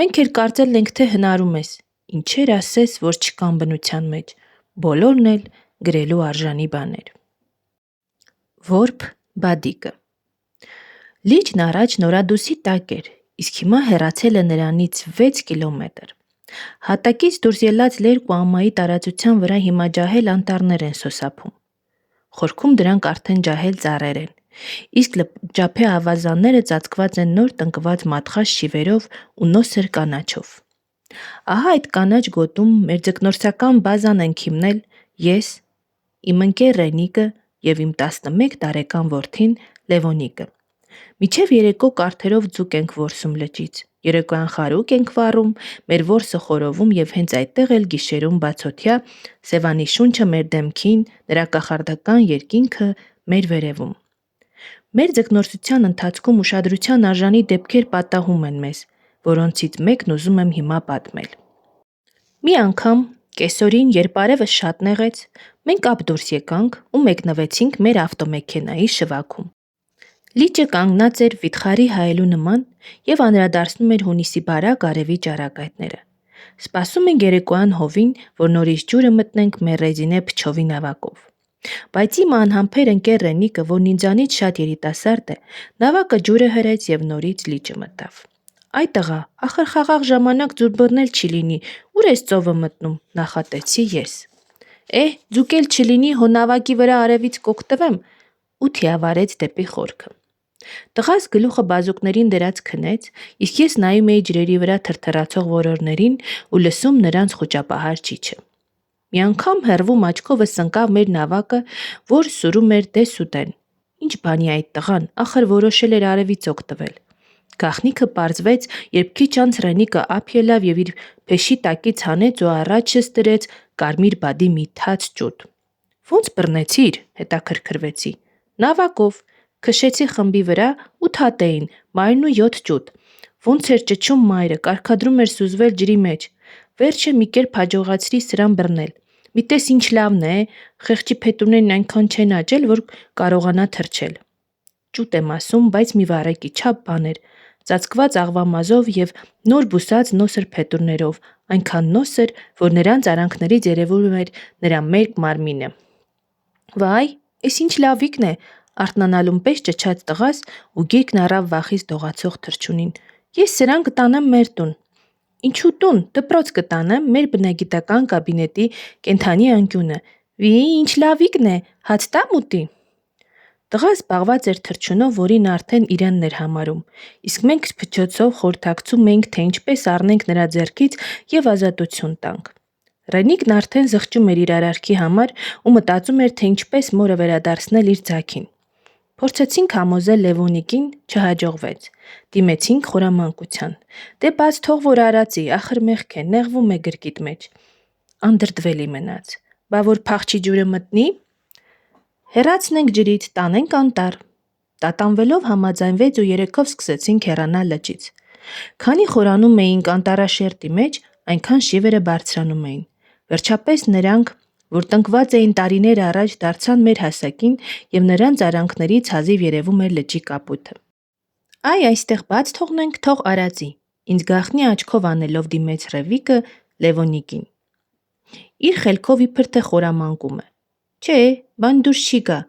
Մենք էլ կարծել ենք, թե հնարում ես։ Ինչեր ասես, որ չկան բնության մեջ, բոլորն էլ գրելու արժանի բաներ։ Որբ բադիկը։ Լիճն առաջ Նորադուսի տակ էր, իսկ հիմա հեռացել է նրանից 6 կիլոմետր։ Հատակից դուրս ելած լերկ ու ամայի տարածության վրա հիմա ջահել անտառներ են սոսափում։ Խորքում դրանք արդեն ջահել ծառեր են, իսկ լճափե ավազանները ծածկված են նոր տնկված մատխաշ շիվերով ու նոսր կանաչով։ Ահա այդ կանաչ գոտում մեր ձկնորսական բազան ենք հիմնել ես, իմ ընկեր Ռենիկը և իմ 11 տարեկան որդին Լևոնիկը։ Մինչև երեկո կարթերով ձուկ ենք որսում լճից, երեկոյան խարույկ ենք վառում, մեր որսը խորովում և հենց այդտեղ էլ գիշերում բացօթյա Սևանի շունչը մեր դեմքին, նրա կախարդական երկինքը մեր վերևում։ Մեր ձկնորսության ընթացքում ուշադրության արժանի դեպքեր պատահում են մեզ, որոնցից մեկն ուզում եմ հիմա պատմել։ Մի անգամ կեսօրին, երբ արևը շատ նեղեց, մենք ափ դուրս եկանք ու մեկնվեցինք մեր ավտոմեքենայի շվաքում։ Լիճը կանգնած էր վիթխարի հայելու նման և անդրադարձնում էր հունիսի բարակ արևի ճառագայթները։ Սպասում ենք երեկոյան հովին, որ նորից ջուրը մտնենք մեր ռեզինե փչովի նավակով։ Բայց իմ անհամբեր ընկեր Ռենիկը, որն ինձանից շատ երիտասարդ է, նավակը ջուրը հրեց և նորից լիճը մտավ։ Այ տղա, ախր խաղաղ ժամանակ ջուր բռնել չի լինի, ուր ես ծովը մտնում, նախատեցի ես։ Ձուկ էլ չլինի, հո նավակի վրա արևից կօգտվեմ, ու թիավարեց դեպի խորքը։ Տղաս գլուխը բազուկներին դրած քնեց, իսկ ես նայում էի ջրերի վրա թրթռացող որորներին ու լսում նրանց խուճապահար ճիչը։ Մի անգամ հեռվում աչքովս ընկավ մեր նավակը, որ սուրում էր դեսուդեն։ Ինչ բանի այդ տղան, ախր որոշել էր արևից օգտվել։ Գաղտնիքը պարզվեց, երբ քիչ անց Ռենիկը ափ ելավ և իր փեշի տակից հանեց ու առաջս դրեց կարմիր բադի մի թաց ճուտ։ Ո՞նց բռնեցիր, հետաքրքրվեցի։ Նավակով, քշեցի խմբի վրա 8 հատ էին, մայրն ու 7 ճուտ։ Ոնց էր ճչում մայրը, կարգադրում էր սուզվել ջրի մեջ։ Վերջը մի կերպ հաջողացրի սրան բռնել։ Մի տես ինչ լավն է, խեղճի փետուրներն այնքան չեն աճել, որ կարողանա թռչել։ Ճուտ եմ ասում, բայց մի վառեկի չափ բան էր, ծածկված աղվամազով և նոր բուսած նոսր փետուրներով, այնքան նոսր, որ նրանց արանքներից երևում էր նրա մերկ մարմինը։ Վայ, էս ինչ լավիկն է, արթնանալուն պես ճչաց տղաս ու գիրկն առավ վախից դողացող թռչունին։ Ես սրան կտանեմ մեր տուն։ Ինչու տուն, դպրոց կտանեմ, մեր բնագիտական կաբինետի կենթանի անկյունը։ Վի, ինչ լավիկն է, հաց տամ ուտի։ Տղան զբաղված էր թռչունով, որին արդեն իրանն էր համարում, իսկ մենք փչոցով խորհրդակցում էինք, թե ինչպես առնենք նրա ձեռքից և ազատություն տանք։ Ռենիկն արդեն զղջում էր իր արարքի համար ու մտածում էր, թե ինչպես մորը վերադարձնել իր ձագին։ Փորձեցինք համոզել Լևոնիկին, չհաջողվեց։ Դիմեցինք խորամանկության։ Դե բաց թող որ արածի, ախր մեղք է, նեղվում է գրկիտ մեջ։ Անդրդվելի մնաց։ Բա որ փախչի ջուրը մտնի։ Հեռացնենք ջրից, տանենք անտառ։ Տատանվելով համաձայնվեց ու երեքով սկսեցինք հեռանալ լճից։ Քանի խորանում էինք անտառաշերտի մեջ, այնքան շիվերը բարձրանում էին։ Վերջապես նրանք, որ տնկված էին տարիներ առաջ, դարձան մեր հասակին և նրանց արանքներից հազիվ երևում էր լճի կապույտը։ Այ այստեղ բաց թողնենք, թող արածի, ինձ գաղտնի աչքով անելով դիմեց Ռևիկը Լևոնիկին։ Իր խելքով իբր թե խորամանկում է։ Չէ, բան դուրս չի գա։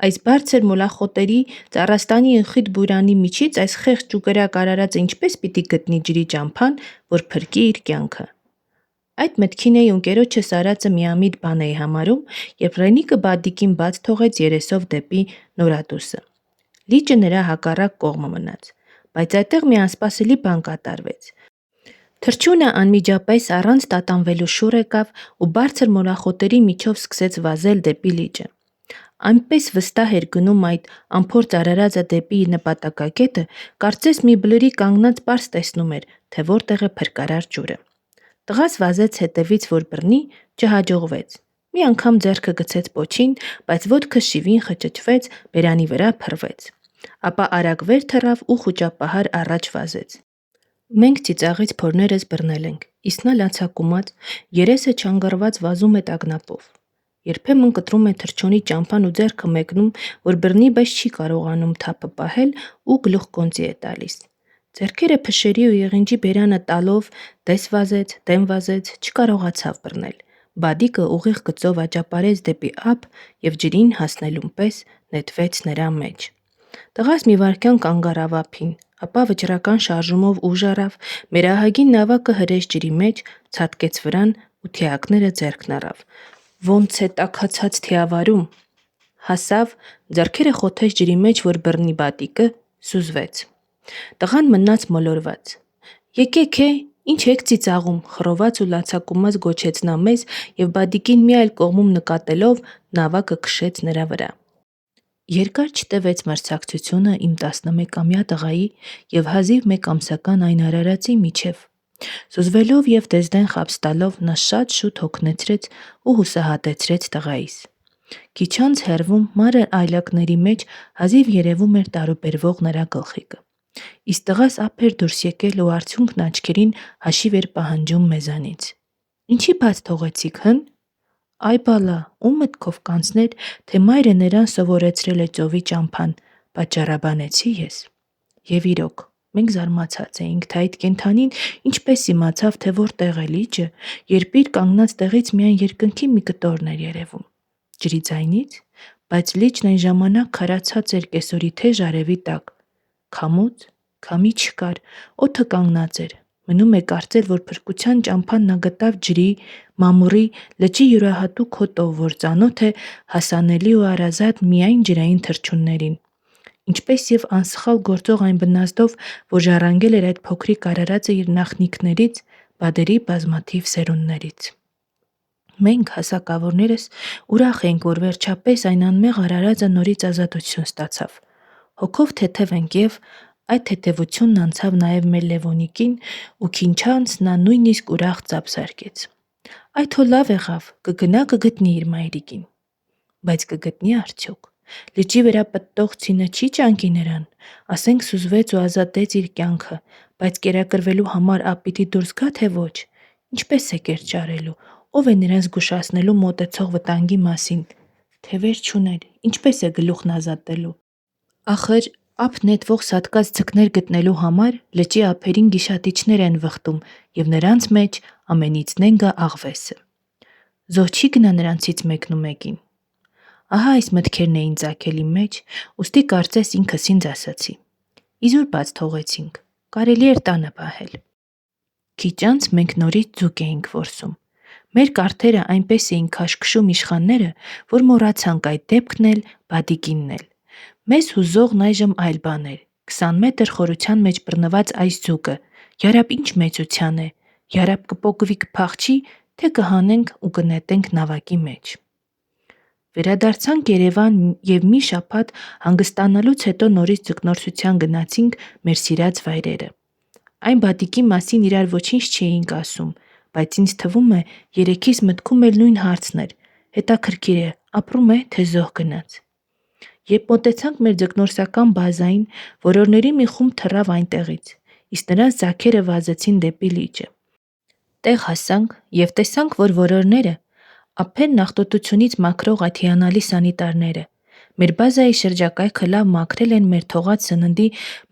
Այս բարձր մոլախոտերի ծառաստանի խիտ բույրանի միջից այս խեղճ ու կրակ արարածը ինչպես պիտի գտնի ջրի ճամփան, որ փրկի իր կյանքը։ Այդ մտքին էի ընկերոջս արածը միամիտ բան էի համարում, երբ Ռենիկը բադիկին բաց թողեց երեսով դեպի Նորատուսը։ Լիճը նրա հակառակ կողմը մնաց, բայց այդտեղ մի անսպասելի բան կատարվեց։ Թռչունը անմիջապես առանց տատանվելու շուռ եկավ ու բարձր մորախոտերի միջով սկսեց վազել դեպի լիճը։ Այնպես վստահ էր գնում այդ անփորձ արարածը դեպի իր նպատակակետը, կարծես մի բլրի կանգնած պարզ տեսնում էր, թե որտեղ է փրկարար ջուրը։ Տղաս վազեց հետևից, որ բռնի, չհաջողվեց։ Մի անգամ ձեռքը գցեց պոչին, բայց ոտքը շիվին խճճվեց, բերանի վրա փռվեց։ Ապա արագ վեր թռավ ու խուճապահար առաջ վազեց։ Մենք ծիծաղից փորներս բռնել ենք, իսկ նա լացակումած, երեսը չանգառված վազում է տագնապով։ Երբեմն կտրում է թռչունի ճամփան ու ձեռքը մեկնում, որ բռնի, բայց չի կարողանում թափը պահել ու գլուխգոնծի է տալիս։ Ձեռքերը փշերի ու եղինջի բերանը տալով դես վազեց, դեմ վազեց, չկարողացավ բռնել։ Բադիկը ուղիղ գծով աճապարեց դեպի ափ և ջրին հասնելուն պես նետվեց նրա մեջ։ Տղաս մի վայրկյան կանգ առավ ափին, ապա վճռական շարժումով ուժ առավ, մեր ահագին նավակը հրեց ջրի մեջ, ցատկեց վրան ու թիակները ձեռքն առավ։ Ոնց է տաքացած թիավարում։ Հասավ, ձեռքերը խոթեց ջրի մեջ, որ բռնի բադիկը, սուզվեց։ Տղան մնաց մոլորված։ Եկեք է, ինչ եք ծիծաղում, խռոված ու լացակումած գոչեց նա մեզ և բադիկին մի այլ կողմում նկատելով նավակը քշեց նրա վրա։ Երկար չտևեց մրցակցությունը իմ 11-ամյա տղայի և հազիվ 1 ամսական այն արարածի միջև։ Սուզվելով և դեզդեն խաբս տալով նա շատ շուտ հոգնեցրեց ու հուսահատեցրեց տղայիս։ Քիչ անց հեռվում մանր այլակների մեջ հազիվ երևում էր տարուբերվող նրա գլխիկը։ Իսկ տղաս ափ էր դուրս եկել ու արդյունքն աչքերին հաշիվ էր պահանջում մեզանից։ Ինչի բաց թողեցիք, հն։ Այ բալա, ում մտքով կանցներ, թե մայրը նրան սովորեցրել է ծովի ճամփան, պատճառաբանեցի ես։ Եվ իրոք, մենք զարմացած էինք, թե այդ կենդանին ինչպես իմացավ, թե որտեղ է լիճը, երբ իր կանգնած տեղից միայն երկնքի մի կտորն էր երևում։ Ջրի ձայնից, բայց լիճն այն ժամանակ քարացած էր կեսօրի թեժ արևի տակ։ Քամուց, քամի չկար, օդը կանգնած էր։ Մնում է կարծել, որ փրկության ճամփան նա գտավ ջրի, մամուռի, լճի յուրահատուկ հոտով, որ ծանոթ է, հասանելի ու առազատ միայն ջրային թռչուններին։ Ինչպես և անսխալ գործող այն բնազդով, որ ժառանգել էր այդ փոքրիկ արարածը իր նախնիքներից, բադերի բազմաթիվ սերունդներից։ Մենք, հասակավորներս, ուրախ էինք, որ վերջապես այն անմեղ արարածը նորից ազատություն ստացավ։ Հոգով թեթև ենք և այդ թեթևությունն անցավ նաև մեր Լևոնիկին ու քիչ անց նա նույնիսկ ուրախ ծափ զարկեց։ Այդ հո լավ եղավ, կգնա կգտնի իր մայրիկին։ Բայց կգտնի արդյոք։ Լճի վրա պտտող ցինը չի ճանկի նրան, ասենք սուզվեց ու ազատեց իր կյանքը, բայց կերակրվելու համար ափ պիտի դուրս գա, թե ոչ։ Ինչպես է կերճարելու, ով է նրան զգուշացնելու մոտեցող վտանգի մասին։ Թևեր չուներ, ինչպես է գլուխն ազատելու։ Ախր ափ նետվող սատկած ձկներ գտնելու համար լճի ափերին գիշատիչներ են վխտում և նրանց մեջ ամենից նենգը աղվեսը։ Զոհ չի գնա նրանցից մեկնումեկին։ Ահա այս մտքերն էին ծագել իմ մեջ, ուստի կարծես ինքս ինձ ասացի. իզուր բաց թողեցինք, կարելի էր տանը պահել։ Քիչ անց մենք նորից ձուկ էինք որսում։ Մեր կարթերը այնպես էին քաշքշում իշխանները, որ մոռացանք այդ դեպքն էլ, բադիկինն էլ։ Մեզ հուզողն այժմ այլ բան էր։ 20 մետր խորության մեջ բռնված այս ձուկը, ярապ ինչ մեծության է, ярապ կպոկվի կփախչի, թե կհանենք ու կնետենք նավակի մեջ։ Վերադարձանք Երևան եւ մի շաբաթ հանգստանալուց հետո նորից ձկնորսության գնացինք մեր սիրած վայրերը։ Այն բադիկի մասին իրար ոչինչ չէինք ասում, բայց ինձ թվում է երեքիս մտքում էլ նույն հարցն էր. հետաքրքիր է, ապրում է, թե զոհ գնաց։ Երբ մոտեցանք մեր ձկնորսական բազային, որորների մի խումբ թռավ այնտեղից, իսկ նրանց ձագերը վազեցին դեպի լիճը։ Տեղ հասանք եւ տեսանք, որ որորները ափերն աղտոտությունից մաքրող այդ հիանալի սանիտարները մեր բազայի շրջակայքը լավ մաքրել են մեր թողած սննդի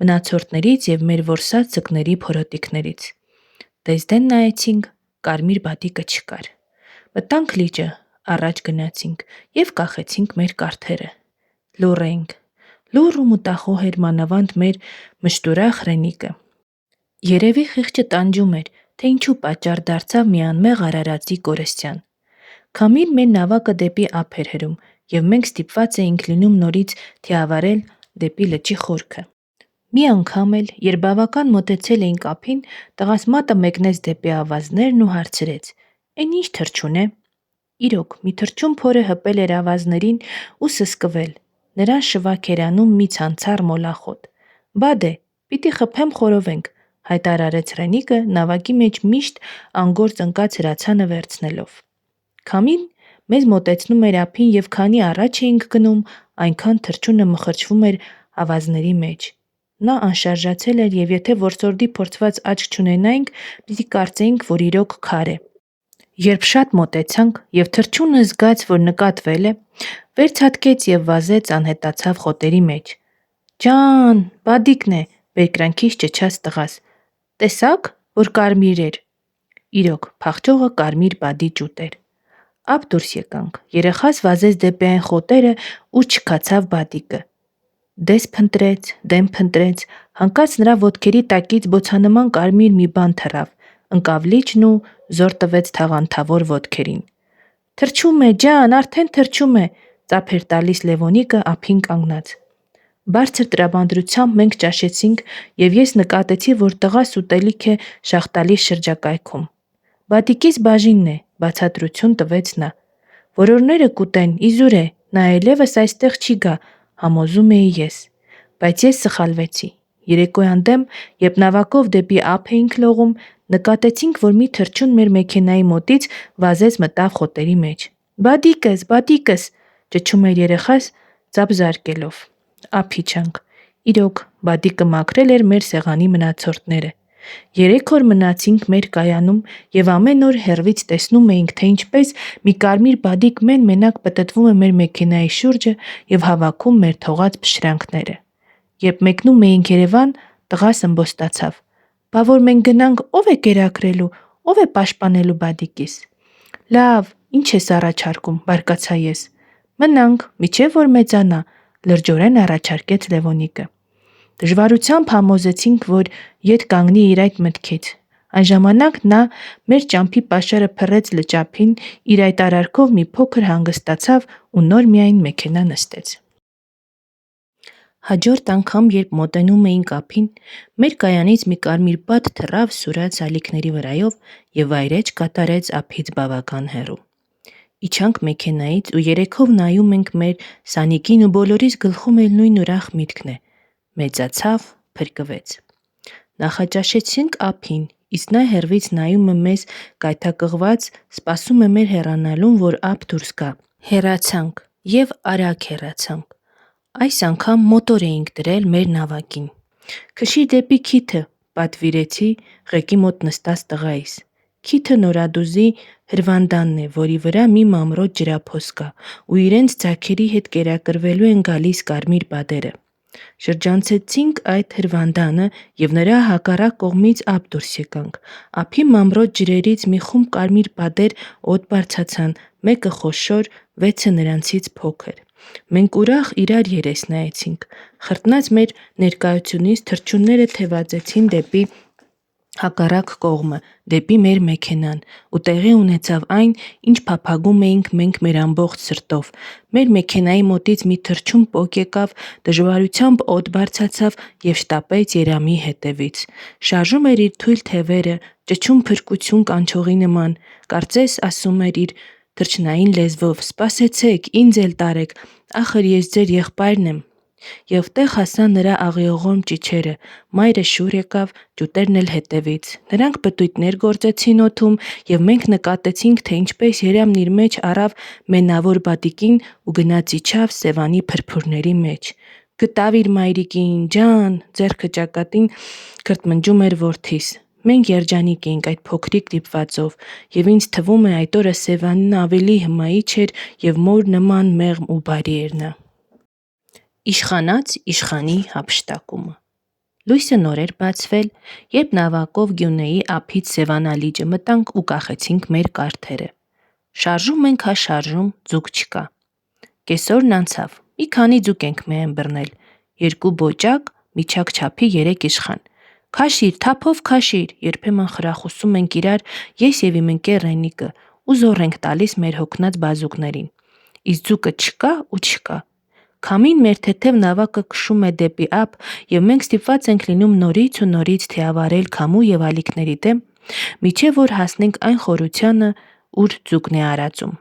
մնացորդներից եւ մեր որսած ձկների փորոտիկներից։ Դեզդեն նայեցինք, կարմիր բադիկը չկար։ Մտանք լիճը, առաջ գնացինք եւ կախեցինք մեր կարթերը։ Լուռ էինք։ Լուռ ու մտախոհ էր մանավանդ մեր մշտուրախ Ռենիկը։ Երևի խիղճը տանջում էր, թե ինչու պատճառ դարձավ մի անմեղ արարածի կորստյան։ Քամին մեր նավակը դեպի ափ էր հրում եւ մենք ստիպված էինք լինում նորից թիավարել դեպի լճի խորքը։ Մի անգամ էլ, երբ բավական մոտեցել էինք ափին, տղաս մատը մեկնեց դեպի ավազներն ու հարցրեց. «Էն ինչ թռչուն է»։ Իրոք, մի թռչուն փորը հպել էր ավազներին ու սսկվել։ Նրան շվակ էր անում մի ցանցառ մոլախոտ։ «Բադ է, պիտի խփեմ խորովենք», հայտարարեց Ռենիկը նավակի մեջ միշտ անգործ ընկած հրացանը վերցնելով։ Քամին մեզ մոտեցնում էր ափին եւ քանի առաջ էինք գնում, այնքան թռչունը մխրճվում էր ավազների մեջ։ Նա անշարժացել էր եւ եթե որսորդի փորձված աչք չունենայինք, պիտի կարծեինք, որ իրոք քար է։ Երբ շատ մոտեցանք եւ թռչունը զգաց, որ նկատվել է, վերցատկեց եւ վազեց անհետացավ խոտերի մեջ։ «Ջան, բադիկն է», բերկրանքից ճչաց տղաս։ «Տեսաք, որ կարմիր էր»։ Իրոք, փախչողը կարմիր բադի ճուտ էր։ Ափ դուրս եկանք։ Երեխաս վազեց դեպի այն խոտերը, ուր չքացավ բադիկը։ Դես փնտրեց, դեմ փնտրեց, հանկարծ նրա ոտքերի տակից բոցանման կարմիր մի բան թռավ, ընկավ լիճն ու զոր տվեց թաղանթավոր ոտքերին։ «Թռչում է, ջան, արդեն թռչում է», ծափ էր տալիս Լևոնիկը ափին կանգնած։ Բարձր տրամադրությամբ մենք ճաշեցինք եւ ես նկատեցի, որ տղաս ուտելիք է շախտալիս շրջակայքում։ «Բադիկիս բաժինն է», բացատրություն տվեց նա։ «Որորները կուտեն, իզուր է, նա այլևս այստեղ չի գա», համոզում էի ես։ Բայց ես սխալվեցի։ Երեկոյան դեմ, երբ նավակով դեպի ափ էինք լողում, նկատեցինք, որ մի թռչուն մեր մեքենայի մոտից վազեց մտավ խոտերի մեջ։ «Բադիկս, բադիկս», ճչում էր երեխաս ծափ զարկելով։ Ափ իջանք։ Իրոք, բադիկը մաքրել էր մեր սեղանի մնացորդները։ 3 օր մնացինք մեր կայանում եւ ամեն օր հեռվից տեսնում էինք, թե ինչպես մի կարմիր բադիկ մենակ պտտվում է մեր մեքենայի շուրջը եւ հավաքում մեր թողած փշրանքները։ Երբ մեկնում էինք Երևան, տղաս ըմբոստացավ. «Բա որ մենք գնանք, ով է կերակրելու, ով է պաշտպանելու բադիկիս»։ «Լավ, ինչ ես առաջարկում», բարկացա ես։ «Մնանք, միջև որ մեծանա», լրջորեն առաջարկեց Լևոնիկը։ Դժվարությամբ համոզեցինք, որ ետ կանգնի իր այդ մտքից։ Այն ժամանակ նա մեր ճամփի պաշարը փռեց լճափին, իր այդ արարքով մի փոքր հանգստացավ ու նոր միայն մեքենա նստեց։ Հաջորդ անգամ, երբ մոտենում էինք ափին, մեր կայանից մի կարմիր բադ թռավ սուրաց ալիքների վրայով եւ վայրէջք կատարեց ափից բավական հեռու։ Իջանք մեքենայից ու երեքով նայում ենք մեր Սանիկին ու բոլորիս գլխում էլ նույն ուրախ միտքն է։ Մեծացավ, փրկվեց։ Նախաճաշեցինք ափին, իսկ նա հեռվից նայում է մեզ կայթակղված, սպասում է մեր հեռանալուն, որ ափ դուրս գա։ Հեռացանք եւ արագ հեռացանք։ Այս անգամ մոտոր էինք դրել մեր նավակին։ «Քշի դեպի քիթը», պատվիրեցի ղեկի մոտ նստած տղայիս։ Քիթը նորադուզի հրվանդանն է, որի վրա մի մամրոտ ջրափոս կա, ու իրենց ձագերի հետ կերակրվելու են գալիս կարմիր բադերը։ Շրջանցեցինք այդ հրվանդանը եւ նրա հակառակ կողմից ափ դուրս եկանք։ Ափի մամրոտ ջրերից մի խումբ կարմիր բադեր օդ բարձացան, մեկը խոշոր, 6-ը նրանցից փոքր։ Մենք ուրախ իրար երես նայեցինք։ Խրտնած մեր ներկայությունից թռչունները թևածեցին դեպի հակառակ կողմը, դեպի մեր մեքենան, ու տեղի ունեցավ այն, ինչ փափագում էինք մենք մեր ամբողջ սրտով։ Մեր մեքենայի մոտից մի թռչուն պոկ եկավ, դժվարությամբ օդ բարձրացավ և շտապեց Երամի հետևից։ Շարժում էր իր թույլ թևերը, ճչում փրկություն կանչողի նման, կարծես ասում էր իր թռչնային լեզվով. «Սպասեցեք, ինձ էլ տարեք, ախր ես ձեր եղբայրն եմ»։ Եվ տեղ հասան նրա աղիողորմ ճիչերը, մայրը շուռ եկավ, ճուտերն էլ հետևից։ Նրանք պտույտներ գործեցին օդում, և մենք նկատեցինք, թե ինչպես Երամն իր մեջ առավ մենավոր բադիկին ու գնաց իջավ Սևանի փրփուրների մեջ։ «Գտավ իր մայրիկին, ջան», ձեռքը ճակատին քրթմնջում էր որդիս։ Մենք երջանիկ էինք այդ փոքրիկ դիպվածով, և ինձ թվում է այդ օրը Սևանին ավելի հմայիչ էր և մոր նման մեղմ ու բարի էր նա։ Իշխանած իշխանի հափշտակումը։ Լույսը նոր էր բացվել, երբ նավակով Գյունեի ափից Սևանալիճը մտանք ու կախեցինք մեր կարթերը։ Շարժում ենք հա շարժում, ձուկ չկա։ Կեսօրն անցավ, մի քանի ձուկ ենք միայն բռնել, 2 բոճակ, միջակ չափի 3 իշխան։ «Քաշիր, թափով քաշիր», երբեմն խրախուսում ենք իրար ես և իմ ընկեր Ռենիկը ու զոռ ենք տալիս մեր հոգնած բազուկներին։ Իսկ ձուկը չկա ու չկա։ Քամին մեր թեթև նավակը քշում է դեպի ափ, և մենք ստիպված ենք լինում նորից ու նորից թիավարել քամու և ալիքների դեմ, մինչև որ հասնենք այն խորությանը, ուր ձուկն է արածում։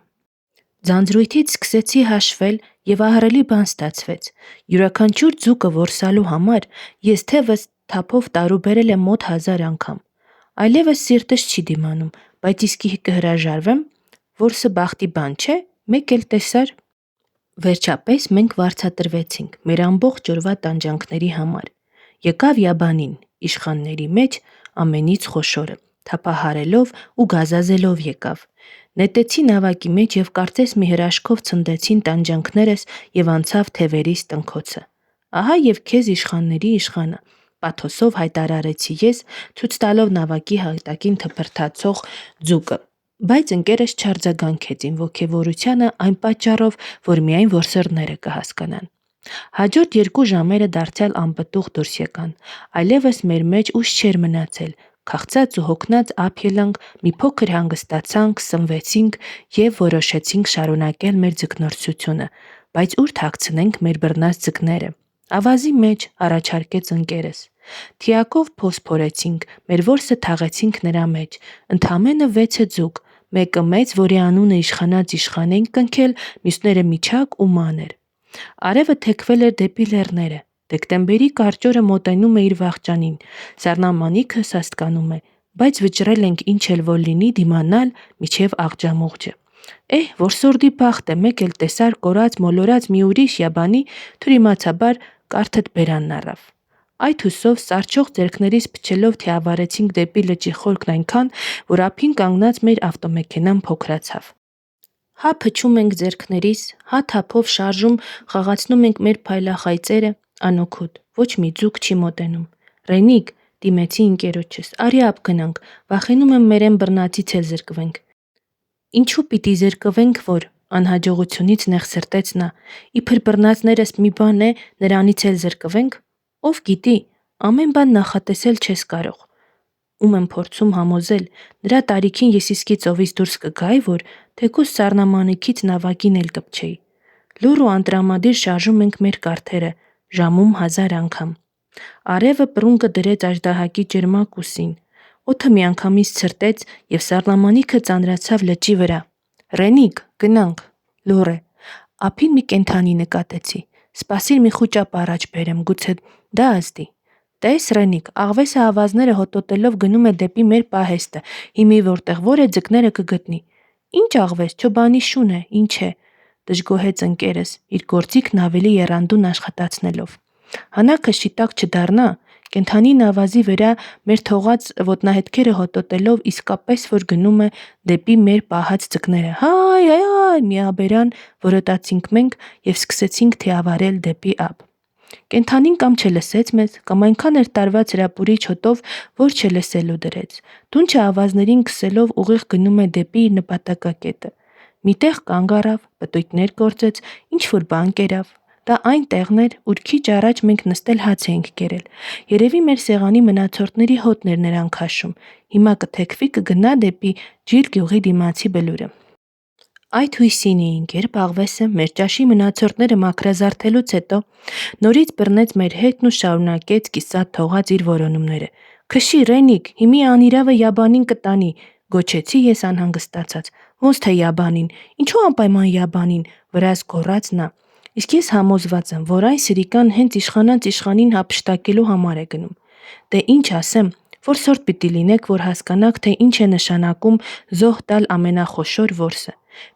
Ձանձրույթից սկսեցի հաշվել, և ահռելի բան ստացվեց։ Յուրաքանչյուր ձուկը որսալու համար ես թևս թափով տարուբերել եմ մոտ 1000 անգամ։ Այլևս սիրտս չի դիմանում, բայց իսկի կհրաժարվե՞մ։ Որսը բախտի բան չէ, մեկ էլ տեսար։ Վերջապես մենք վարձատրվեցինք մեր ամբողջ օրվա տանջանքների համար։ Եկավ Յաբանին, իշխանների մեջ ամենից խոշորը, թափահարելով ու գազազելով եկավ։ Նետեցի նավակի մեջ և կարծես մի հրաշքով ցնդեցին տանջանքներս և անցավ թևերիս տնքոցը։ Ահա և քեզ իշխանների իշխանը, պաթոսով հայտարարեցի ես, ցույց տալով նավակի հատակին թփրթացող ձուկը։ Բայց ընկերս չարձագանքեց իմ ոգևորությանը այն պատճառով, որ միայն որսորդները կհասկանան։ Հաջորդ 2 ժամերը դարձյալ անպտուղ դուրս եկան, այլևս մեր մեջ ուժ չէր մնացել, քաղցած ու հոգնած ափ ելանք, մի փոքր հանգստացանք, սնվեցինք և որոշեցինք շարունակել մեր ձկնորսությունը, բայց ուր թաքցնենք մեր բռնած ձկները։ Ավազի մեջ, առաջարկեց ընկերս։ Թիակով փոս փորեցինք, մեր որսը թաղեցինք նրա մեջ, ընդամենը 6 ձուկ, մեկը մեծ, որի անունը իշխանած իշխան էինք կնքել, մյուսները միջակ ու մանր։ Արևը թեքվել էր դեպի լեռները, դեկտեմբերի կարճ օրը մոտենում է իր վախճանին, սառնամանիքը սաստկանում է, բայց վճռել ենք ինչ էլ որ լինի դիմանալ մինչև աղջամուղջը։ Որսորդի բախտը, մեկ էլ տեսար կորած մոլորած մի ուրիշ Յաբանի, թյուրիմացաբար կարթդ բերանն առավ։ Այդ հուսով սառչող ձեռքներիս փչելով թիավարեցինք դեպի լճի խորքն այնքան, որ ափին կանգնած մեր ավտոմեքենան փոքրացավ։ Հա փչում ենք ձեռքներիս, հա թափով շարժում խաղացնում ենք մեր փայլախայծերը, անօգուտ, ոչ մի ձուկ չի մոտենում։ Ռենիկ, դիմեցի ընկերոջս, արի ափ գնանք, վախենում եմ մերեն բռնածից էլ զրկվենք։ Ինչու պիտի զրկվենք, որ, անհաջողությունից նեղսրտեց նա, իբր բռնածներս մի բան է, նրանից էլ զրկվենք։ Ով գիտի, ամեն բան նախատեսել չես կարող։ Ում եմ փորձում համոզել, նրա տարիքին ես իսկի ծովից դուրս կգայի, որ թեկուզ սառնամանիքից նավակին էլ կպչեի։ Լուռ ու անտրամադիր շարժում ենք մեր կարթերը, ժամում 1000 անգամ։ Արևը պռունգը դրեց աջդահակի ճերմակ ուսին։ Օդը միանգամից ցրտեց և սառնամանիքը ծանրացավ լճի վրա։ Ռենիկ, գնանք, լուռ է։ Ափին մի կենդանի նկատեցի։ Սպասիր մի խուճ ապ առաջ բերեմ, գուցե դա ազդի։ Տես, Ռենիկ, աղվեսը ավազները հոտոտելով գնում է դեպի մեր պահեստը, հիմի որտեղ որ է ձկները կգտնի։ Ինչ աղվես, չոբանի շուն է, ինչ է, դժգոհեց ընկերս, իր գործիքն ավելի եռանդուն աշխատացնելով։ Հանակը շիտակ չդառնա, կենդանին ավազի վրա մեր թողած ոտնահետքերը հոտոտելով իսկապես որ գնում է դեպի մեր պահած ձկները։ Հայ, միաբերան որոտացինք մենք և սկսեցինք թիավարել դեպի ափ։ Կենդանին կամ չլսեց մեզ, կամ այնքան էր տարված հրապուրիչ հոտով, որ չլսելու դրեց։ Դունչը ավազներին քսելով ուղիղ գնում է դեպի իր նպատակակետը։ Մի տեղ կանգ առավ, պտույտներ գործեց, ինչ որ բան կերավ, Դա այն տեղն էր, ուր քիչ առաջ մենք նստել հաց էինք կերել։ Երևի մեր սեղանի մնացորդների հոտն էր նրան քաշում։ Հիմա կթեքվի կգնա դեպի Ջիլ գյուղի դիմացի բլուրը։ Այդ հույսին էինք, երբ աղվեսը մեր ճաշի մնացորդները մաքրազարդելուց հետո նորից բռնեց մեր հետն ու շարունակեց կիսատ թողած իր որոնումները։ «Քշի, Ռենիկ, հիմի անիրավը յաբանին կտանի», գոչեցի ես անհանգստացած։ «Ոնց թե յաբանին, ինչու անպայման յաբանին», վրազ գոռաց նա։ Իսկ ես համոզված եմ, որ այն սրիկան հենց իշխանանց իշխանին հափշտակելու համար է գնում։ Դե ինչ ասեմ, որսորդ պիտի լինեք, որ հասկանաք, թե ինչ է նշանակում զոհ տալ ամենախոշոր որսը։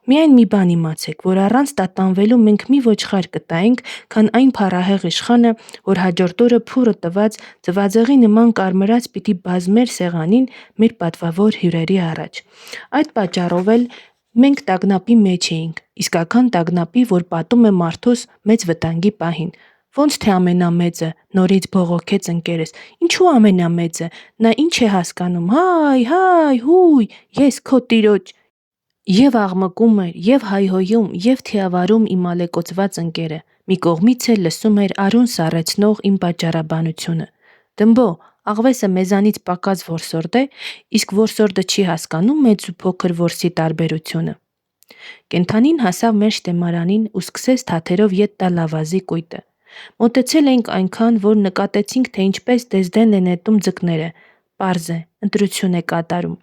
Միայն մի բան իմացեք, որ առանց տատանվելու մենք մի ոչխար կտայինք, քան այն փառահեղ իշխանը, որ հաջորդ օրը փուրը տված ձվածեղի նման կարմրած պիտի բազմեր սեղանին մեր պատվավոր հյուրերի առաջ։ Այդ պատճառով էլ մենք տագնապի մեջ էինք, իսկական տագնապի, որ պատում է մարդուս մեծ վտանգի պահին։ «Ոնց թե ամենամեծը», նորից բողոքեց ընկերս։ «Ինչու ամենամեծը, նա ինչ է հասկանում, հայ, հայ, հույ, ես քո տիրոջ»։ Եվ աղմկում էր, եւ հայհոյում, եւ թիավարում իմ ալեկոծված ընկերը։ Մի կողմից էլ լսում էր արյուն սառեցնող իմ պատճառաբանությունը։ «Դմբո, աղվեսը մեզանից պակաս որսորդ է, իսկ որսորդը չի հասկանում մեծ ու փոքր որսի տարբերությունը»։ Կենդանին հասավ մեր շտեմարանին ու սկսեց թաթերով ետ տալ ավազի կույտը։ Մոտեցել էինք այնքան, որ նկատեցինք, թե ինչպես Դեզդեն է նետում ձկները։ Պարզ է, ընտրություն է կատարում։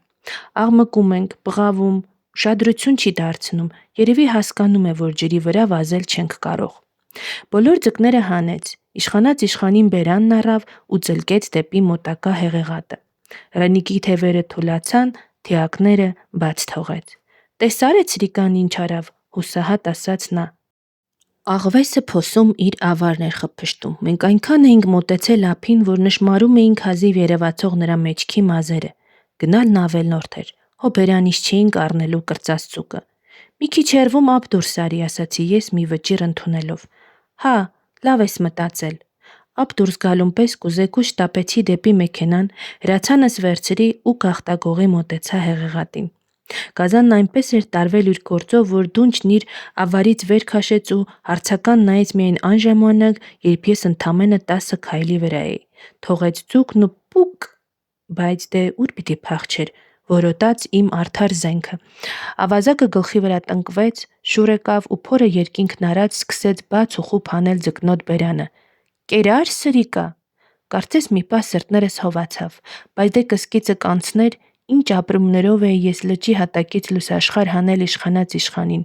Աղմկում ենք, բղավում, ուշադրություն չի դարձնում, երևի հասկանում է, որ ջրի վրա վազել չենք կարող։ Բոլոր ձկները հանեց, իշխանած իշխանին բերանն առավ ու ծլկեց դեպի մոտակա հեղեղատը։ Ռենիկի թևերը թուլացան, թիակները բաց թողեց։ «Տեսա՞ր է ցրիկան ինչ արավ», հուսահատ ասաց նա։ Աղվեսը փոսում իր ավարն էր խփշտում։ Մենք այնքան էինք մոտեցել ափին, որ նշմարում էինք հազիվ երևացող նրա մեջքի մազերը։ Գնալն ավելորդ էր։ Հո բերանից չէինք առնելու կրծած ծուկը։ «Մի քիչ հեռվում ափ դուրս արի», ասացի ես մի վճիռ ընդունելով։ «Հա, լավ ես մտածել»։ Ափ դուրս գալուն պես կուզեկուշ շտապեցի դեպի մեքենան, հրացանս վերցրի ու գաղտագողի մոտեցա հեղեղատին։ Գազանն այնպես էր տարվել իր գործով, որ դունչն իր ավարից վեր քաշեց ու հարցական նայեց միայն այն ժամանակ, երբ ես ընդամենը 10 քայլի վրա էի։ Թողեց ձուկն ու պուկ, բայց դե ուր պիտի փախչեր, որոտաց իմ արդար զենքը։ Ավազակը գլխի վրա տնկվեց, շուռ եկավ ու փորը երկինքն արած սկսեց բաց ու խուփ անել ձկնոտ բերանը։ «Կերա՞ր սրիկա»։ Կարծես մի պահ սրտներս հովացավ, բայց դե կսկիծը կանցներ, ինչ ապրումներով էի ես լճի հատակից լուսաշխար հանել իշխանած իշխանին,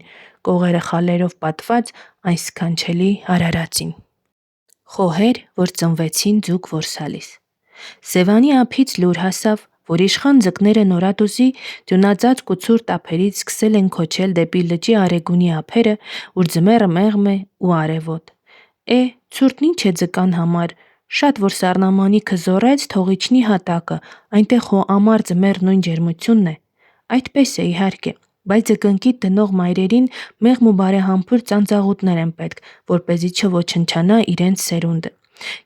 կողերը խալերով պատված այն սքանչելի արարածին։ Խոհեր, որ ծնվեցին ձուկ որսալիս։ Սևանի ափից լուր հասավ, որ իշխան ձկները նորադուզի դյունածածկ ու ցուրտ ափերից սկսել են քոչել դեպի լճի արեգունի ափերը, ուր ձմեռը մեղմ է ու արևոտ։ Ցուրտն ինչ է ձկան համար, շատ որ սառնամանիքը զոռեց, թող իջնի հատակը, այնտեղ հո ամառ ձմեռ նույն ջերմությունն է։ Այդպես է իհարկե, բայց ձկնկիթ դնող մայրերին մեղմ ու բարեհամբույր ծանծաղուտներ են պետք, որպեսզի չոչնչանա իրենց սերունդը։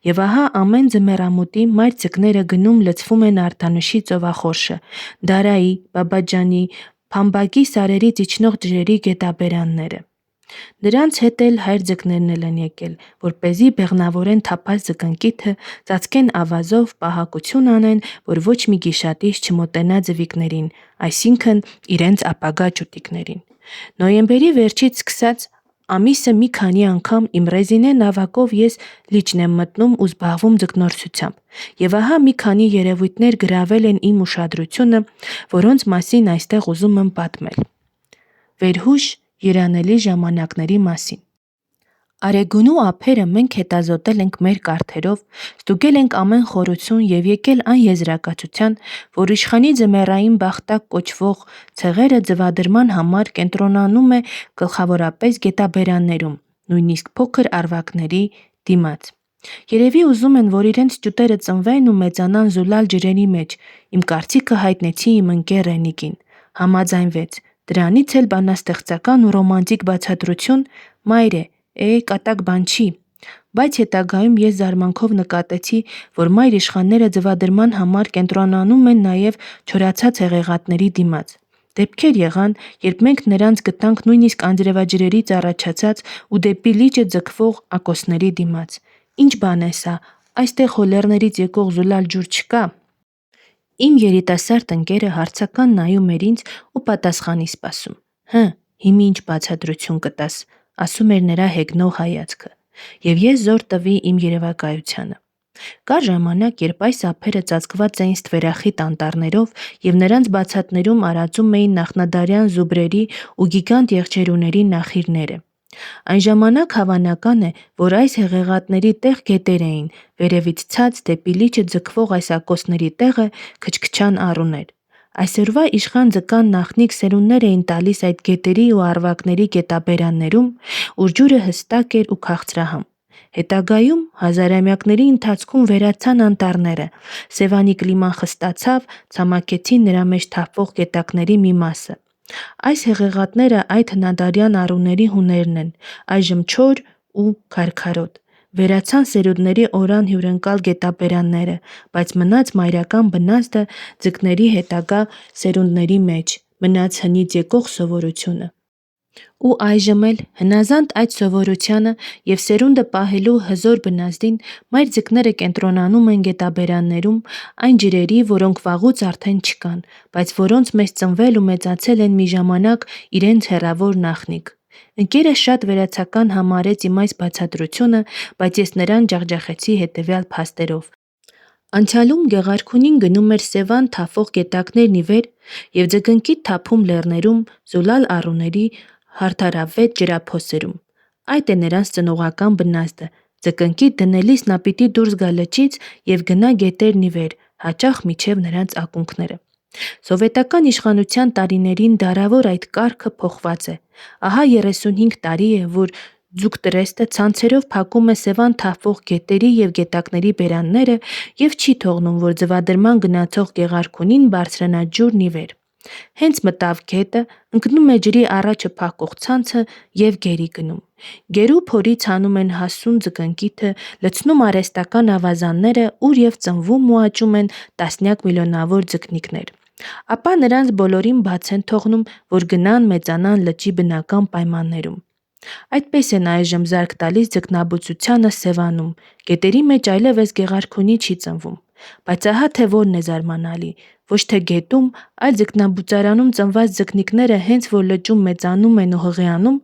Եվ ահա ամեն ձմեռամուտի մայր ձկները գնում լցվում են Արտանուշի ծովախորշը, Դարայի, Բաբաջանի, Փամբակի սարերից իջնող ջրերի գետաբերանները։ Նրանց հետ էլ հայր ձկներն էլ են եկել, որպեսզի բեղնավորեն թափած ձկնկիթը, ծածկեն ավազով, պահակություն անեն, որ ոչ մի գիշատիչ չմոտենա ձվիկներին, այսինքն իրենց ապագա ճուտիկներին։ Նոյեմբերի վերջից սկսած ամիսը մի քանի անգամ իմ ռեզինե նավակով ես լիճն եմ մտնում ու զբաղվում ձկնորսությամբ։ Եվ ահա մի քանի երևույթներ գրավել են իմ ուշադրությունը, որոնց մասին այստեղ ուզում եմ պատմել։ Վերհուշ երանելի ժամանակների մասին։ Արեգունու ափերը մենք հետազոտել ենք մեր կարթերով, ստուգել ենք ամեն խորություն եւ եկել այն եզրակացության, որ իշխանի ձմեռային բախտակ կոչվող ցեղերը ձվադրման համար կենտրոնանում է գլխավորապես գետաբերաններում, նույնիսկ փոքր առվակների դիմաց։ Երևի ուզում են, որ իրենց ճուտերը ծնվեն ու մեծանան զուլալ ջրերի մեջ։ Իմ կարծիքը հայտնեցի իմ ընկեր Ռենիկին։ Համաձայնվեց։ Դրանից էլ բանաստեղծական ու ռոմանտիկ բացատրություն, մայրե, կատակ բան չի։ Բայց հետագայում ես զարմանքով նկատեցի, որ մայր իշխանները ձվադրման համար կենտրոնանում են նաև չորացած հեղեղատների դիմաց։ Դեպքեր եղան, երբ մենք նրանց գտանք նույնիսկ անձրևաջրերից առաջացած ու դեպի լիճը ձգվող ակոսների դիմաց։ Ինչ բան է սա, այստեղ հոլերներից եկող զուլալ ջուր չկա։ Իմ երիտասարդ ընկերը հարցական նայում էր ինձ ու պատասխանի սպասում։ Հիմա ինչ բացատրություն կտաս, ասում էր նրա հեգնող հայացքը, եւ ես զոր տվի իմ երևակայությանը։ Կար ժամանակ, երբ այս ափերը ծածկված էին ստվերախիտ անտառներով եւ նրանց բացատներում արածում էին նախնադարյան զուբրերի ու գիգանտ եղջերուների նախիրները։ Այն ժամանակ հավանական է, որ այս հեղեղատների տեղ գետեր էին, վերևից ցած դեպի լիճը ձգվող այս ակոսների տեղը քչքչան առուներ։ Այսօրվա իշխան ձկան նախնիկ սերունդներ էին տալիս այդ գետերի ու առվակների գետաբերաններում, ուր ջուրը հստակ էր ու քաղցրահամ։ Հետագայում հազարամյակների ընթացքում վերացան անտառները, Սևանի կլիման խստացավ, ցամաքեցին նրա մեջ թափվող գետակների մի մասը։ Այս հեղեղատները այդ հնադարյան առուների հուներն են, այժմ չոր ու քարքարոտ։ Վերացան սերունդների օրան հյուրընկալ գետաբերանները, բայց մնաց մայրական բնազդը ձկների հետագա սերունդների մեջ, մնաց հնից եկող սովորությունը։ Ու այժմ էլ հնազանդ այդ սովորությանը եւ սերունդը պահելու հզոր բնազդին մայր ձկները կենտրոնանում են գետաբերաններում, այն ջրերի, որոնք վաղուց արդեն չկան, բայց որոնց մեջ ծնվել ու մեծացել են մի ժամանակ իրենց հեռավոր նախնիկ։ Ընկերը շատ վերացական համարեց իմ այս բացատրությունը, բայց ես նրան ջախջախեցի հետևյալ փաստերով։ Անցյալում Գեղարքունին գնում էր Սևան թափող գետակներն ի վեր եւ ձկնկիթ թափում լեռներում, զուլալ առուների հարդարավետ ջրափոսերում։ Այդ է նրանց ծնողական բնազդը։ Ձկնկիթ դնելիս նա պիտի դուրս գա լճից եւ գնա գետերն ի վեր, հաճախ մինչեւ նրանց ակունքները։ Սովետական իշխանության տարիներին դարավոր այդ կարգը փոխված է։ Ահա 35 տարի է, որ ձուկտրեստը ցանցերով փակում է Սևան թափվող գետերի եւ գետակների բերանները եւ չի թողնում, որ ձվադրման գնացող Գեղարքունին բարձրանա ջուրն ի վեր։ Հենց մտավ գետը, ընկնում է ջրի առաջը փակող ցանցը եւ գերի գնում։ Գերու փորից հանում են հասուն ձկնկիթը, լցնում արհեստական ավազանները, ուր եւ ծնվում ու աճում են տասնյակ միլիոնավոր ձկնիկներ։ Ապա նրանց բոլորին բաց են թողնում, որ գնան մեծանան լճի բնական պայմաններում։ Այդպես են այժմ զարկ տալիս ձկնաբուծությանը Սևանում, գետերի մեջ այլևս Գեղարքունի չի ծնվում։ Բայց ահա թե որն է զարմանալի, ոչ թե գետում, այլ ձկնաբուծարանում ծնված ձկնիկները հենց որ լճում մեծանում են ու հղիանում,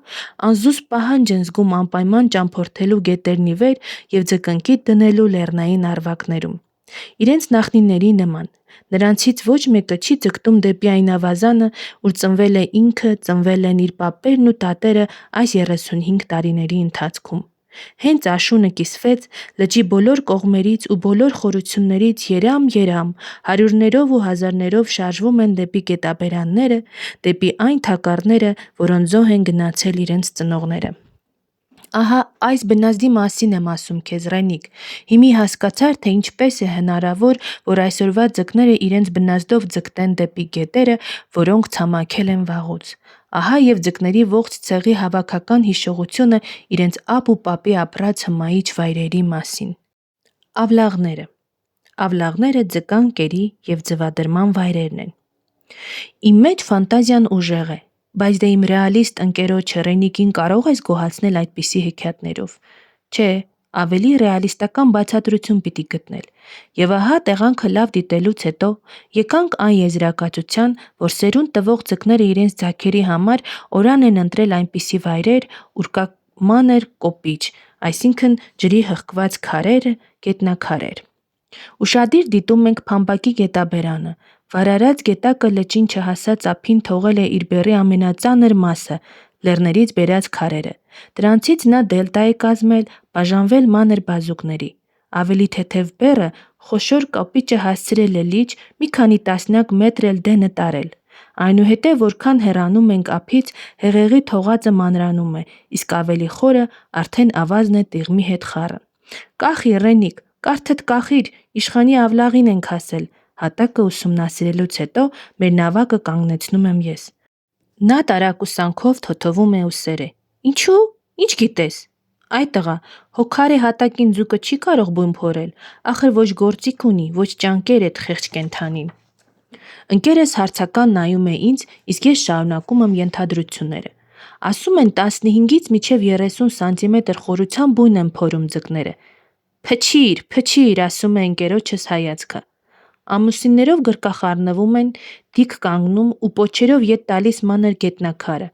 անզուսպ պահանջ են զգում անպայման ճամփորդելու գետերն ի վեր եւ ձկնկիթ դնելու լեռնային առվակներում։ Իրենց նախնիների նման, նրանցից ոչ մեկը չի ձգտում դեպի այն ավազանը, ուր ծնվել է ինքը, ծնվել են իր պապերն ու տատերը այս 35 տարիների ընթացքում։ Հենց աշունը կիսվեց, լճի բոլոր կողմերից ու բոլոր խորություններից երամ, հարյուրներով ու հազարներով շարժվում են դեպի գետաբերանները, դեպի այն թակարդները, որոնց զոհ են գնացել իրենց ծնողները։ Ահա այս բնազդի մասին եմ ասում քեզ, Ռենիկ։ Հիմի հասկացար, թե ինչպես է հնարավոր, որ այսօրվա ձկները իրենց բնազդով ձգտեն դեպի գետերը, որոնք ցամաքել են վաղուց։ Ահա եւ ձկների ողջ ցեղի հավաքական հիշողությունը իրենց ապ ու պապի ապրած հմայիչ վայրերի մասին։ Ավլաղները ձկան կերի եւ ձվադրման վայրերն են։ Իմ մեջ ֆանտազիան ուժեղ է, բայց դե իմ ռեալիստ ընկերոջը Ռենիկին կարող ես գոհացնել այդպիսի հեքիաթներով։ Չէ, ավելի ռեալիստական բացատրություն պիտի գտնել։ Եվ ահա տեղանքը լավ դիտելուց հետո եկանք այն եզրակացության, որ սերունդ տվող ձկները իրենց ձագերի համար օրան են ընտրել այնպիսի վայրեր, ուր կա մանր կոպիչ, այսինքն ջրի հղկված քարերը, գետնաքարեր։ Ուշադիր դիտում ենք Փամբակի գետաբերանը։ Վարարած գետակը լճին չհասած ափին թողել է իր բեռի ամենածանր մասը, լեռներից բերած քարերը։ Դրանցից նա դելտա է կազմել, բաժանվել մանր բազուկների։ Ավելի թեթև բեռը խոշոր կոպիճը հասցրել է լիճ, մի քանի տասնյակ մետր էլ դենը տարել։ Այնուհետև որքան հեռանում ենք ափից, հեղեղի թողածը մանրանում է, իսկ ավելի խորը արդեն ավազն է տիղմի հետ խառը։ Կախի, Ռենիկ, կարթդ կախիր, իշխանի ավլաղին ենք հասել։ Հատակը ուսումնասիրելուց հետո մեր նավակը կանգնեցնում եմ ես։ Նա տարակուսանքով թոթվում է ուսերը։ Ինչու՞։ Ինչ գիտես։ Այ տղա, հո քարե հատակին ձուկը չի կարող բույն փորել, ախր ոչ գործիք ունի, ոչ ճանկեր էդ խեղճ կենդանին։ Ընկերս հարցական նայում է ինձ, իսկ ես շարունակում եմ ենթադրությունները։ Ասում են 15-ից մինչև 30 սանտիմետր խորության բույն են փորում ձկները։ Փչիր, ասում է ընկերոջս հայացքը։ Ամուսիններով գրկախառնվում են, դիկ կանգնում ու պոչերով ետ տալիս մանր գետնաքարը։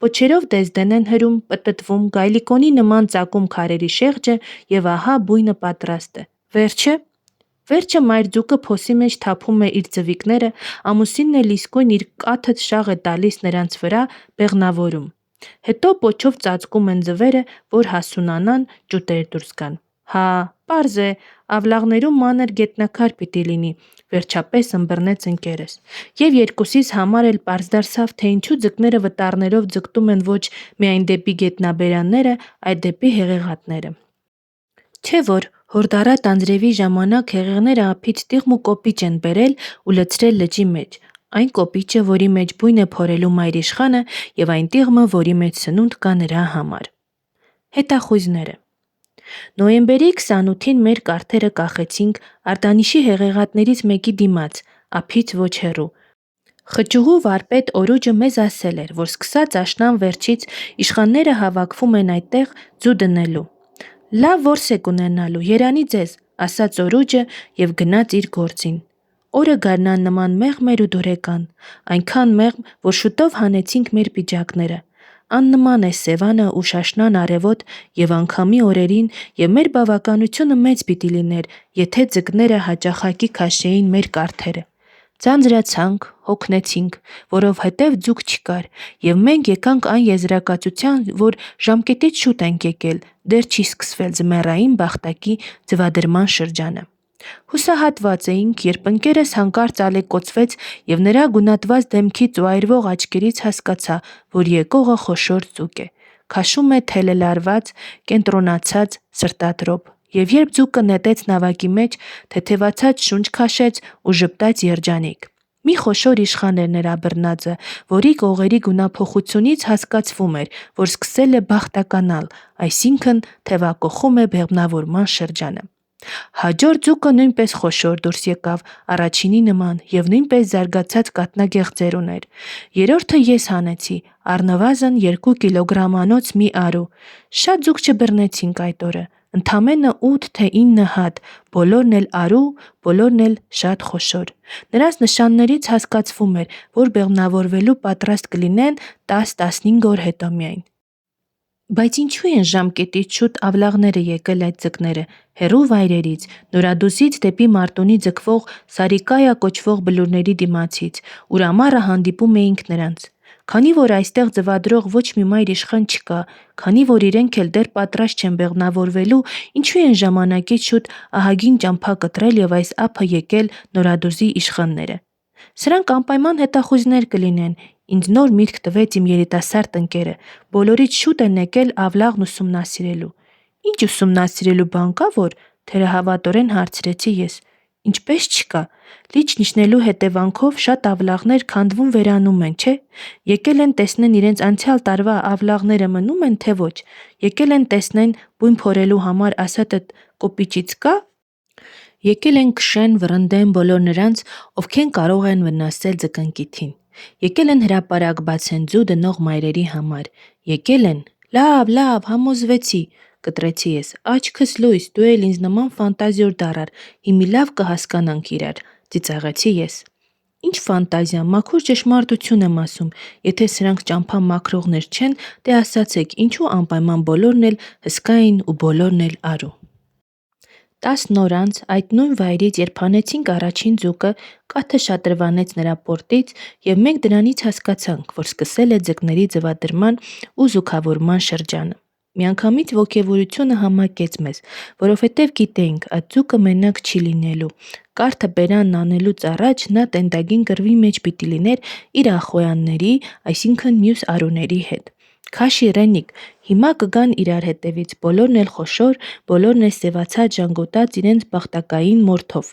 Պոչերով դեզդեն են հրում, պտտվում, գայլիկոնի նման ծակում քարերի շեղջը և ահա բույնը պատրաստ է։ Վերջը մայր ձուկը փոսի մեջ թափում է իր ձվիկները, ամուսինն էլ իսկույն իր կաթը շաղ է տալիս նրանց վրա, բեղնավորում։ Հետո պոչով ծածկում են ձվերը, որ հասունանան, ճուտեր դուրս գան։ Հա, պարզ է, ավլաղներում մանր գետնաքար պիտի լինի, վերջապես ըմբռնեց ընկերս։ Եվ երկուսիս համար էլ պարզ դարձավ, թե ինչու ձկները վտառներով ձգտում են ոչ միայն դեպի գետնաբերանները, այլ դեպի հեղեղատները։ Չէ՞ որ հորդառատ անձրևի ժամանակ հեղեղները ափից տիղմ ու կոպիչ են բերել ու լցրել լճի մեջ, այն կոպիճը, որի մեջ բույն է փորելու մայրիշխանը, և այն տիղմը, որի մեջ սնունդ կա նրա համար։ Հետախույզները։ Նոյեմբերի 28-ին մեր կարթերը կախեցինք Արտանիշի հեղեղատներից մեկի դիմաց, ափից ոչ հեռու։ Խճուղու վարպետ Օրուջը մեզ ասել էր, որ սկսած աշնան վերջից իշխանները հավաքվում են այդտեղ ձու դնելու։ Լավ որս եք ունենալու, երանի ձեզ, ասաց Օրուջը և գնաց իր գործին։ Օրը գարնան նման մեղմ էր ու դուրեկան, այնքան մեղմ, որ շուտով հանեցինք մեր պիջակները։ Աննման է Սևանը ու Շաշնան արևոտ և անգամի օրերին, և մեր բավականությունը մեծ պիտի լիներ, եթե ձկները հաճախակի քաշեին մեր կարթերը։ Ձանձրացանք, հոգնեցինք, որովհետև ձուկ չկար, և մենք եկանք այն եզրակացության, որ ժամկետից շուտ ենք եկել, դեռ չի սկսվել ձմեռային բախտակի ձվադրման շրջանը։ Հուսահատված էինք, երբ ընկերս հանկարծ ալեկոծվեց և նրա գունատված դեմքից ու այրվող աչքերից հասկացա, որ եկողը խոշոր ձուկ է, քաշում է թելելարված, կենտրոնացած սրտատրոփ, և երբ ձուկը նետեց նավակի մեջ, թեթևացած շունչ քաշեց ու ժպտաց երջանիկ։ Մի խոշոր իշխան էր նրա բռնածը, որի կողերի գունափոխությունից հասկացվում էր, որ սկսել է բախտականալ, այսինքն թևակոխում է բեղմնավորման շրջանը։ Հաջորդ ձուկը նույնպես խոշոր դուրս եկավ, առաջինի նման, և նույնպես զարգացած կաթնագեղձեր ուներ։ Երրորդը ես հանեցի, առնվազն 2 կիլոգրամանոց մի արու։ Շատ ձուկ չբռնեցինք այդ օրը, ընդամենը 8 թե 9 հատ, բոլորն էլ արու, բոլորն էլ շատ խոշոր։ Նրանց նշաններից հասկացվում էր, որ բեղմնավորվելու պատրաստ կլինեն 10-15 օր հետո միայն։ Բայց ինչու են ժամկետից շուտ ավլաղները եկել այդ ձկները, հեռու վայրերից, Նորադուսից դեպի Մարտունի ձգվող Սարիկայա կոչվող բլուրների դիմացից, ուր ամառը հանդիպում էինք նրանց։ Քանի որ այստեղ ձվադրող ոչ մի մայր իշխան չկա, քանի որ իրենք էլ դեռ պատրաստ չեն բեղմնավորվելու, ինչու են ժամանակից շուտ ահագին ճամփա կտրել և այս ափը եկել Նորադուզի իշխանները։ Սրանք անպայման հետախույզներ կլինեն, ինձ նոր միտք տվեց իմ երիտասարդ ընկերը, բոլորից շուտ են եկել ավլաղն ուսումնասիրելու։ Ինչ ուսումնասիրելու բան կա որ, թերահավատորեն հարցրեցի ես։ Ինչպես չկա, լիճն իջնելու հետևանքով շատ ավլաղներ քանդվում վերանում են, չէ՞։ Եկել են տեսնեն իրենց անցյալ տարվա ավլաղները մնում են, թե ոչ։ Եկել են տեսնեն բույն փորելու համար ասատդ կոպիճից կա։ Եկել են քշեն, վռնդեն բոլոր նրանց, ովքեր կարող են վնասել ձկնկիթին։ Եկել են հրապարակ բացեն ձու դնող մայրերի համար։ Եկել են։ Լավ, համոզվեցի, կտրեցի ես։ Աչքս լույս, դու էլ ինձ նման ֆանտազիոր դառար, հիմի լավ կհասկանանք իրար, ծիծաղեցի ես։ Ինչ ֆանտազիա, մաքուր ճշմարտություն եմ ասում, եթե սրանք ճամփա մաքրողներ չեն, դե ասացեք, ինչու անպայման բոլորն էլ հսկա էին ու բոլորն էլ արու։ 10 օր անց այդ նույն վայրից, երբ հանեցինք առաջին ձուկը, կաթը շատրվանեց նրա պորտից, և մենք դրանից հասկացանք, որ սկսել է ձկների ձվադրման ու զուգավորման շրջանը։ Միանգամից ոգևորությունը համակեց մեզ, որովհետև գիտեինք, այդ ձուկը մենակ չի լինելու։ Կարթը բերանն անելուց առաջ նա տենդագին կռվի մեջ պիտի լիներ իր ախոյանների, այսինքն մյուս արուների հետ։ Քաշի Ռենիկ, հիմա կգան իրար հետևից, բոլորն էլ խոշոր, բոլորն էլ սևացած ժանգոտած իրենց բախտակային մորթով։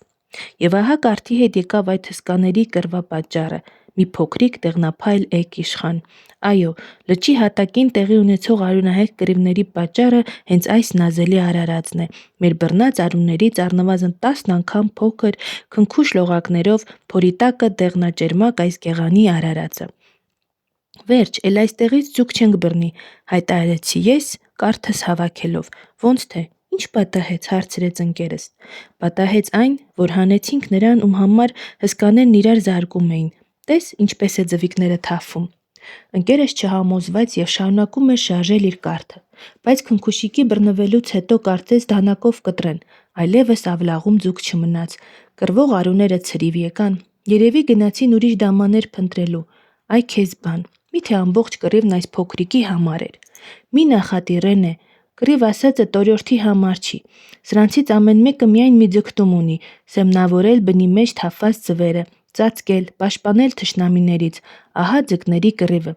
Եվ ահա կարթի հետ եկավ այդ հսկաների կռվա պատճառը։ մի փոքրիկ դեղնափայլ էգ իշխան։ Այո, լճի հատակին տեղի ունեցող արյունահեղ կռիվների պատճառը հենց այս նազելի արարածն է։ Մեր բռնած արուներից առնվազն 10 անգամ փոքր, քնքուշ լողակներով փորի տակը դեղնաճերմակ այս գեղանի արարածը։ Վերջ, էլ այստեղից ձուկ չենք բռնի, հայտարարեցի ես, կարթս հավաքելով։ Ոնց թե, ինչ պատահեց, հարցրեց ընկերս։ Պատահեց այն, որ հանեցինք նրան, ում համար հսկաներն իրար զարկում էին։ Տես, ինչպես է ձվիկները թափվում։ Ընկերս չհամոզվեց եւ շարունակում էր շարժել իր կարթը, բայց քնքուշիկի բռնվելուց հետո կարծես դանակով կտրեն, այլևս ավլաղում ձուկ չմնաց։ Կռվող արուները ցրիվ եկան, երևի գնացին ուրիշ դամաներ փնտրելու։ Այ քեզ բան, միթե ամբողջ կռիվն այս փոքրիկի համար էր։ Մի նախատիռեն է, կռիվ ասածը տորյորթի համար չի։ Սրանցից ամեն մեկը միայն մի ձգտում ունի՝ սեմնավորել բնի մեջ թափված ձվերը, ծածկել, պաշտպանել թշնամիներից, ահա ձկների կռիվը։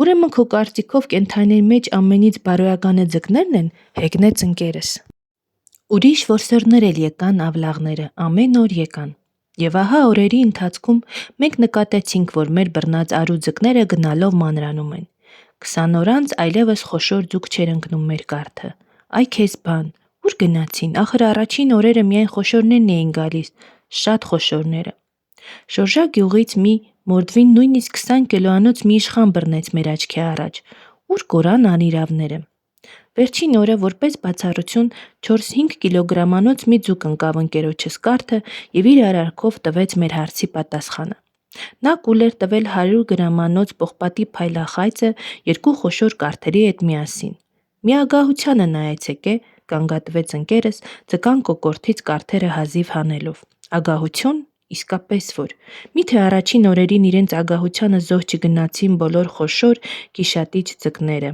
Ուրեմն քո կարծիքով կենդանիների մեջ ամենից բարոյականը ձկներն են, հեգնեց ընկերս։ Ուրիշ որսորդներ էլ եկան ավլաղները, ամեն օր եկան։ Եվ ահա օրերի ընթացքում մենք նկատեցինք, որ մեր բռնած արու ձկները գնալով մանրանում են։ 20 օր անց այլևս խոշոր ձուկ չէր ընկնում մեր կարթը։ Այ քեզ բան, ուր գնացին, ախր առաջին օրերը միայն խոշորներն էին գալիս, շատ խոշորները։ Շորժա գյուղից մի մորդվին նույնիսկ 20 կիլոանոց մի իշխան բռնեց մեր աչքի առաջ։ Ուր կորան անիրավները։ Վերջին օրը որպես բացառություն 4-5 կիլոգրամանոց մի ձուկ ընկավ ընկերոջս կարթը եւ իր արարքով տվեց մեր հարցի պատասխանը։ Նա կուլ էր տվել 100 գրամանոց պողպատի փայլախայծը երկու խոշոր կարթերի հետ միասին։ Մի ագահությանը նայեցեք է, կանգատվեց ընկերս, ձկան կոկորդից կարթերը հազիվ հանելով։ Ագահություն, իսկապես որ։ Միթե առաջին օրերին իրենց ագահությանը զոհ չգնացին բոլոր խոշոր գիշատիչ ձկները։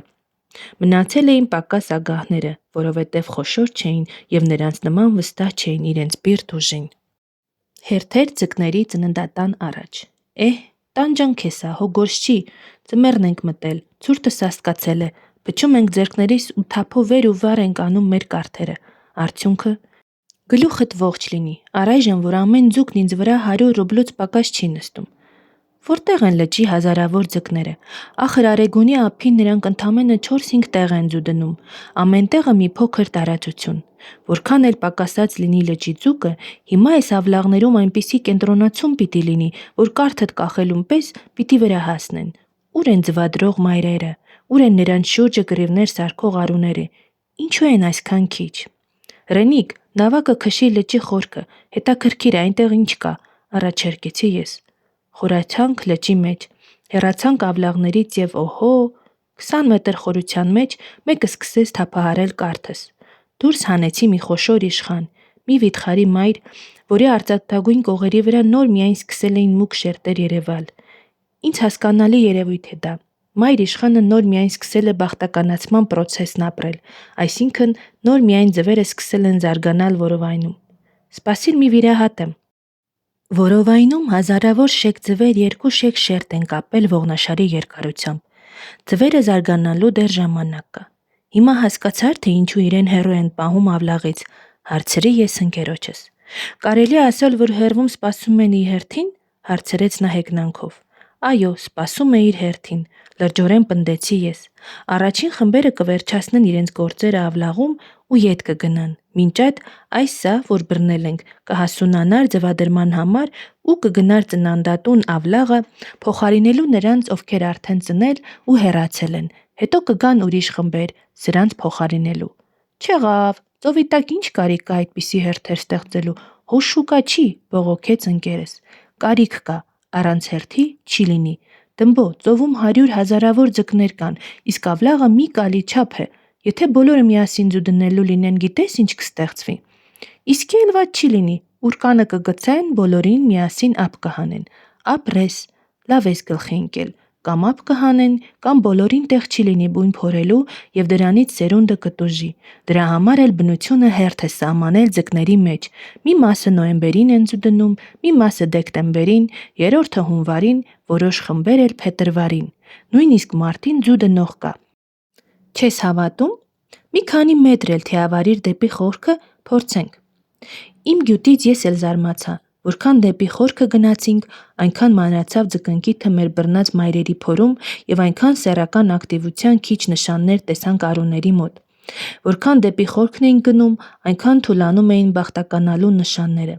Մնացել էին պակաս ագահները, որովհետև խոշոր չէին եւ նրանց նման վստահ չէին իրենց բիրտ ուժին։ Հերթեր ձկների ծննդատան առաջ։ Տանջանք է սա, հո գործ չի, ձմեռն ենք մտել, ցուրտը սաստկացել է, փչում ենք ձեռքներիս ու թափով վեր ու վար ենք անում մեր կարթերը։ Արդյունքը գլուխդ ողջ լինի, առայժմ որ ամեն ձուկն ինձ վրա 100 ռուբլուց պակաս չի նստում։ Որտեղ են լճի հազարավոր ձկները։ Ախր Արեգոնի ափին նրանք ընդամենը 4-5 տեղ են ձու դնում, ամեն տեղը մի փոքր տարածություն։ Որքան էլ պակասած լինի լճի ձուկը, հիմա այս ավլաղներում այնպիսի կենտրոնացում պիտի լինի, որ կարթդ կախելուն պես պիտի վրա հասնեն։ Ուր են ձվադրող մայրերը, ուր են նրանց շուրջը կռիվներ սարքող արուները, ինչու են այսքան քիչ։ Ռենիկ, նավակը քշի լճի խորքը, հետաքրքիր է այնտեղ ինչ կա, առաջարկեցի ես։ Խորացանք լճի մեջ, հեռացանք ավլաղներից եւ օհո, 20 մետր խորության մեջ մեկը սկսեց թափահարել կարթս։ Դուրս հանեցի մի խոշոր իշխան, մի վիթխարի մայր, որի արծաթագույն կողերի վրա նոր միայն սկսել էին մուգ շերտեր երևալ։ Ինչ հասկանալի երևույթ է դա։ Մայր իշխանը նոր միայն սկսել է բախտականացման պրոցեսն ապրել, այսինքն նոր միայն ձվերը սկսել են զարգանալ որովայնում։ Սպասիր մի վիրահատեմ։ Որովայնում հազարավոր շեկ ձվեր 2 շեկ շերտ են կապել ողնաշարի երկարությամբ։ Ձվերը զարգանալու դեռ ժամանակ կա։ Հիմա հասկացար, թե ինչու իրեն հեռու են պահում ավլաղից, հարցրի ես ընկերոջս։ Կարելի է ասել, որ հեռվում սպասում են իր հերթին, հարցրեց նա հեգնանքով։ Այո, սպասում է իր հերթին, լրջորեն պնդեցի ես։ Առաջին խմբերը կվերջացնեն իրենց գործերը ավլաղում ու ետ կգնան։ Մինչ այդ այս սա, որ բռնել ենք, կհասունանար ձվադրման համար ու կգնար ծնանդատուն ավլաղը փոխարինելու նրանց, ովքեր արդեն ծնել ու հեռացել են։ Հետո կգան ուրիշ խմբեր, սրանց փոխարինելու։ Չեղավ, ծովի տակ ինչ կարիք կա այդպիսի հերթեր ստեղծելու, հո շուկա չի, բողոքեց ընկերս։ Կարիք կա, առանց հերթի չի լինի։ Դմբո, ծովում 100 հազարավոր ձկներ կան, իսկ ավլաղը մի կալի չափ է։ Եթե բոլորը միասին ձու դնելու լինեն, գիտես ինչ կստեղծվի։ Իսկ էլ ված չի լինի, ուրկանը կգցեն, բոլորին միասին ափ կհանեն։ Ապրես, լավ ես գլխի ընկել, կամ ափ կհանեն, կամ բոլորին տեղ չի լինի բույն փորելու եւ դրանից սերունդը կտուժի։ Դրա համար էլ բնությունը հերթ է սահմանել ձկների մեջ։ Մի մասը նոյեմբերին են ձու դնում, մի մասը դեկտեմբերին, երրորդը հունվարին, որոշ խմբեր էլ փետրվարին։ Նույնիսկ մարտին ձու դնող կա։ Չես հավատում։ Մի քանի մետր էլ թիավարիր դեպի խորքը, փորձենք։ Իմ գյուտից ես էլ զարմացա, Որքան դեպի խորքը գնացինք, այնքան մանրացավ ձկնկիթը մեր բռնած մայրերի փորում եւ այնքան սեռական ակտիվության քիչ նշաններ տեսանք արուների մոտ։ Որքան դեպի խորքն էինք գնում, այնքան թուլանում էին բախտականալու նշանները։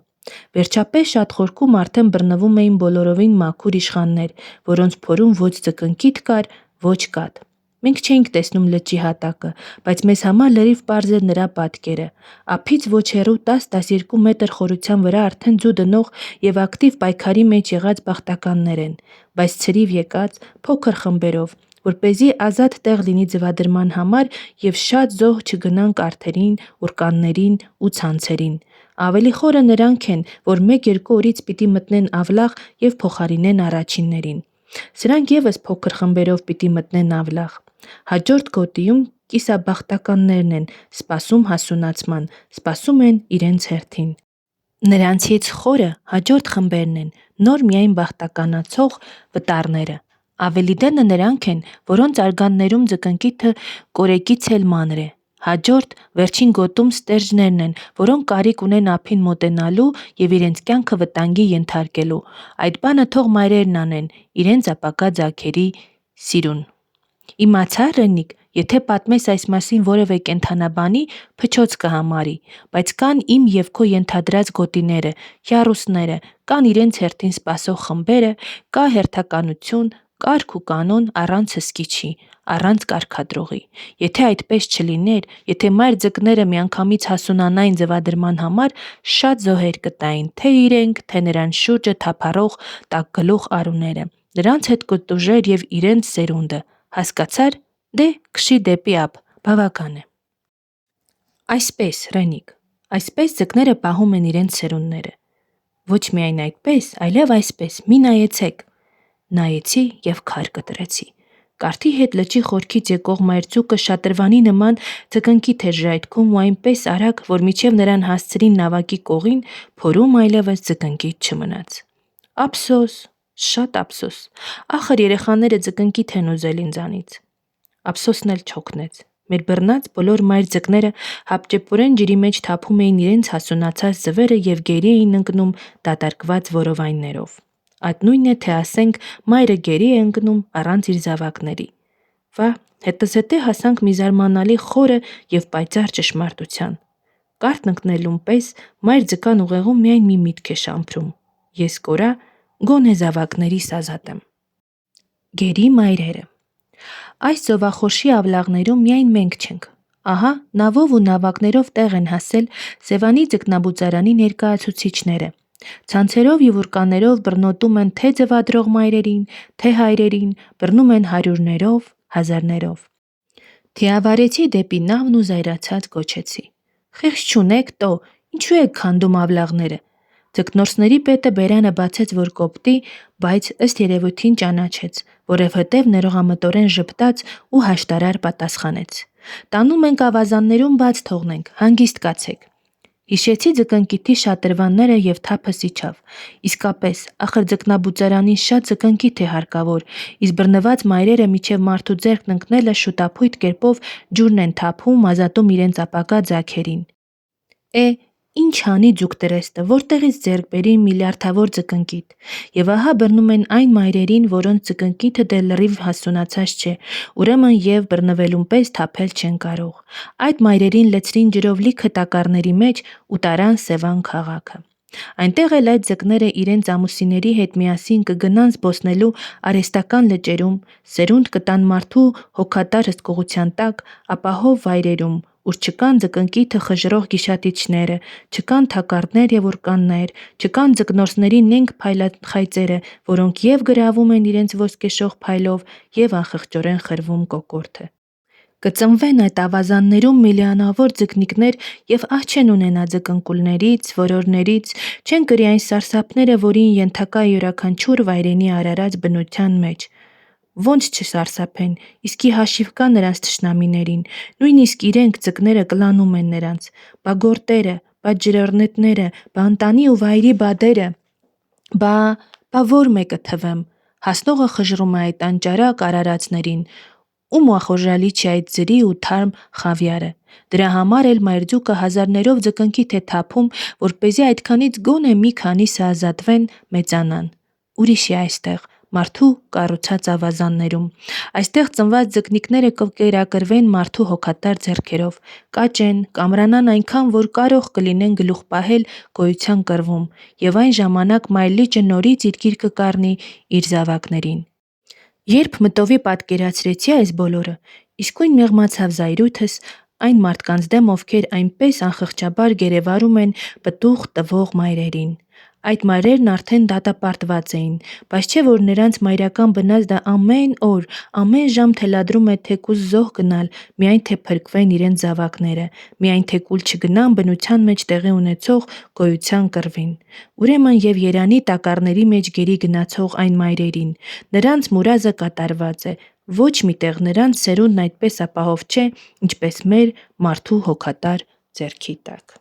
Վերջապես շատ խորքում արդեն բռնվում էին բոլորովին մաքուր իշխաններ, որոնց փորում ոչ ձկնկիթ կար, ոչ կաթ։ Մենք չէինք տեսնում լճի հատակը, բայց մեզ համար լրիվ պարզ էր նրա պատկերը։ Ափից ոչ հեռու 10-12 մետր խորության վրա արդեն ձու դնող եւ ակտիվ պայքարի մեջ եղած բախտականներ են, բայց ցրիվ եկած, փոքր խմբերով, որպեսզի ազատ տեղ լինի ձվադրման համար եւ շատ զոհ չգնան կարթերին, ուրկաններին ու ցանցերին։ Ավելի խորը նրանք են, որ 1-2 օրից պիտի մտնեն ավլաղ եւ փոխարինեն առաջիններին։ Սրանք եւս փոքր խմբերով պիտի մտնեն ավլաղ։ Հաջորդ գոտիում կիսաբախտականներն են, սպասում հասունացման, սպասում են իրենց հերթին։ Նրանցից խորը հաջորդ խմբերն են, նոր միայն բախտականացող վտառները։ Ավելի դենը նրանք են, որոնց արգաններում ձկնկիթը կորեկից էլ մանր է։ Հաջորդ վերջին գոտում ստերջներն են, որոնք կարիք ունեն ափին մոտենալու եւ իրենց կյանքը վտանգի ենթարկելու։ Այդ բանը թող մայրերն անեն, իրենց ապագա ձագերի սիրուն։ Իմացա՞ր, Ռենիկ, եթե պատմես այս մասին որևէ կենդանաբանի, փչոց կհամարի, բայց կան իմ եւ քո ենթադրած գոտիները, յառուսները, կան իրենց հերթին սպասող խմբերը, կա հերթականություն, կարգ ու կանոն առանց հսկիչի, առանց կարգադրողի։ Եթե այդպես չլիներ, եթե մայր ձկները միանգամից հասունանային ձվադրման համար, շատ զոհեր կտային, թե իրենք, թե նրանց շուրջը թափառող տակգլուխ արուները, նրանց հետ կտուժեր եւ իրենց սերունդը։ Հասկացա՞ր։ Դե քշի դեպի ափ, բավական է։ Այսպես, Ռենիկ, այսպես ձկները պահում են իրենց սերունդները։ Ոչ միայն այդպես, այլև այսպես, մի նայեցեք։ Նայեցի եւ քար կտրեցի։ Կարթի հետ լճի խորքից եկող մայրձուկը շատրվանի նման ձկնկիթ էր ժայթքում ու այնպես արագ, որ մինչև նրան հասցրին նավակի կողին, փորում այլևս ձկնկիթ չմնաց։ Ափսոս, շատ ափսոս։ Ախր երեխաները ձկնկիթ են ուզել ինձանից։ Ափսոսն էլ չօգնեց։ Մեր բռնած բոլոր մայր ձկները հապճեպորեն ջրի մեջ թափում էին իրենց հասունացած ձվերը եւ գերի էին ընկնում դատարկված որովայններով։ Այդ նույնն է, թե ասենք մայրը գերի է ընկնում առանց իր զավակների։ Վա, հետզհետե հասանք մի զարմանալի խորը եւ պայծառ ճշմարտության։ Կարթն ընկնելուն պես մայր ձկան ուղեղում միայն մի միտք է շամփրում. ես կորա, գոնե զավակներիս ազատ եմ։ Գերի մայրերը։ Այս ծովախորշի ավլաղներում միայն մենք չենք։ Ահա նավով ու նավակներով տեղ են հասել Սևանի ձկնաբուծարանի ներկայացուցիչները։ Ցանցերով եւ ուրկաներով բռնոտում են թե ձվադրող մայրերին, թե հայրերին, բռնում են հարյուրներով, հազարներով։ Թիավարեցի դեպի նավն ու զայրացած գոչեցի. «Խեղճ չունեք, տո, ինչու եք քանդում ավլաղները»։ Ձկնորսների պետը բերանը բացեց, որ կոպտի, բայց ըստ երևույթին ճանաչեց, որովհետև ներողամտորեն ժպտաց ու հաշտարար պատասխանեց. «Տանում ենք ավազաններում բաց թողնենք, հանգիստ կացեք»։ Հիշեցի ձկնկիթի շատրվանները եւ թափս իջավ։ Իսկապես, ախր ձկնաբուծարանին շատ ձկնկիթ է հարկավոր, իսկ բռնված մայրերը միջև մարդու ձեռքն ընկնելը շուտափույթ կերպով ջուրն են թափում, ազատում իրենց ապագա ձագերին։ Ինչ անի ձուկ տրեստը, որտեղից ձեռք բերի միլիարդավոր ձկնկիթ։ Եվ ահա բռնում են այն մայրերին, որոնց ձկնկիթը դեռ լրիվ հասունացած չէ, ուրեմն եւ բռնվելուն պես թափել չեն կարող։ Այդ մայրերին լցրին ջրով լիքը տակառների մեջ ու տարան Սևան քաղաքը։ Այնտեղ էլ այդ ձկները իրենց ամուսինների հետ միասին կգնան զբոսնելու արհեստական լճերում, սերունդ կտան մարդու հոգատար հսկողության տակ, ապահով վայրերում, ուր չկան ձկնկիթը խժռող գիշատիչները, չկան թակարդներ եւ ուրկաններ, չկան ձկնորսների նենգ փայլախայծերը, որոնք եւ գրավում են իրենց ոսկեշող փայլով եւ անխղճորեն խրվում կոկորդը։ Կծնվեն այդ ավազաններում միլիոնավոր ձկնիկներ եւ ահ չեն ունենա ձկնկուլներից, որորներից, չեն կրի այն սարսափները, որին ենթակա յուրաքանչյուր վայրենի արարած բնության մեջ։ Ոնց չսարսափեն, իսկի հաշիվ կա նրանց թշնամիներին, նույնիսկ իրենք ձկները կլանում են նրանց, բա գորտերը, բա ջրեռնետները, բա ընտանի ու վայրի բադերը, բա որ մեկը թվեմ, հասնողը խժռում է այդ անճարակ արարածներին, Ում ախորժալի չի այդ ձրի ու թարմ խավիարը։ Դրա համար էլ մայրձուկը հազարներով ձկնքի թե թափում, որպեսզի այդքանից գոնե մի քանիսը ազատվեն, մեծանան։ Ուրիշ է այստեղ, մարդու կառուցած ավազաններում։ Այստեղ ծնված ձկնիկները կկերակրվեն մարդու հոգատար ձեռքերով, կաճեն, կամրանան այնքան, որ կարող կլինեն գլուխ պահել գոյության կռվում, եւ այն ժամանակ մայրլիճը նորից իր գիրկը կառնի իր զավակներին։ Երբ մտովի պատկերացրեցի այս բոլորը, իսկույն մեղմացավ զայրույթս այն մարդկանց դեմ, ովքեր այնպես անխղճաբար գերեվարում են պտուղ տվող մայրերին։ Այդ մայրերն արդեն դատապարտված էին, բայց չէ որ նրանց մայրական բնազդը ամեն օր, ամեն ժամ թելադրում է թեկուզ զոհ գնալ, միայն թե փրկվեն իրենց զավակները, միայն թե կուլ չգնան բնության մեջ տեղի ունեցող գոյության կռվին։ Ուրեմն եւ երանի տակառների մեջ գերի գնացող այն մայրերին, նրանց մուրազը կատարված է, ոչ մի տեղ նրանց սերունդն այդպես ապահով չէ, ինչպես մեր մարդու հոգատար ձեռքի տակ։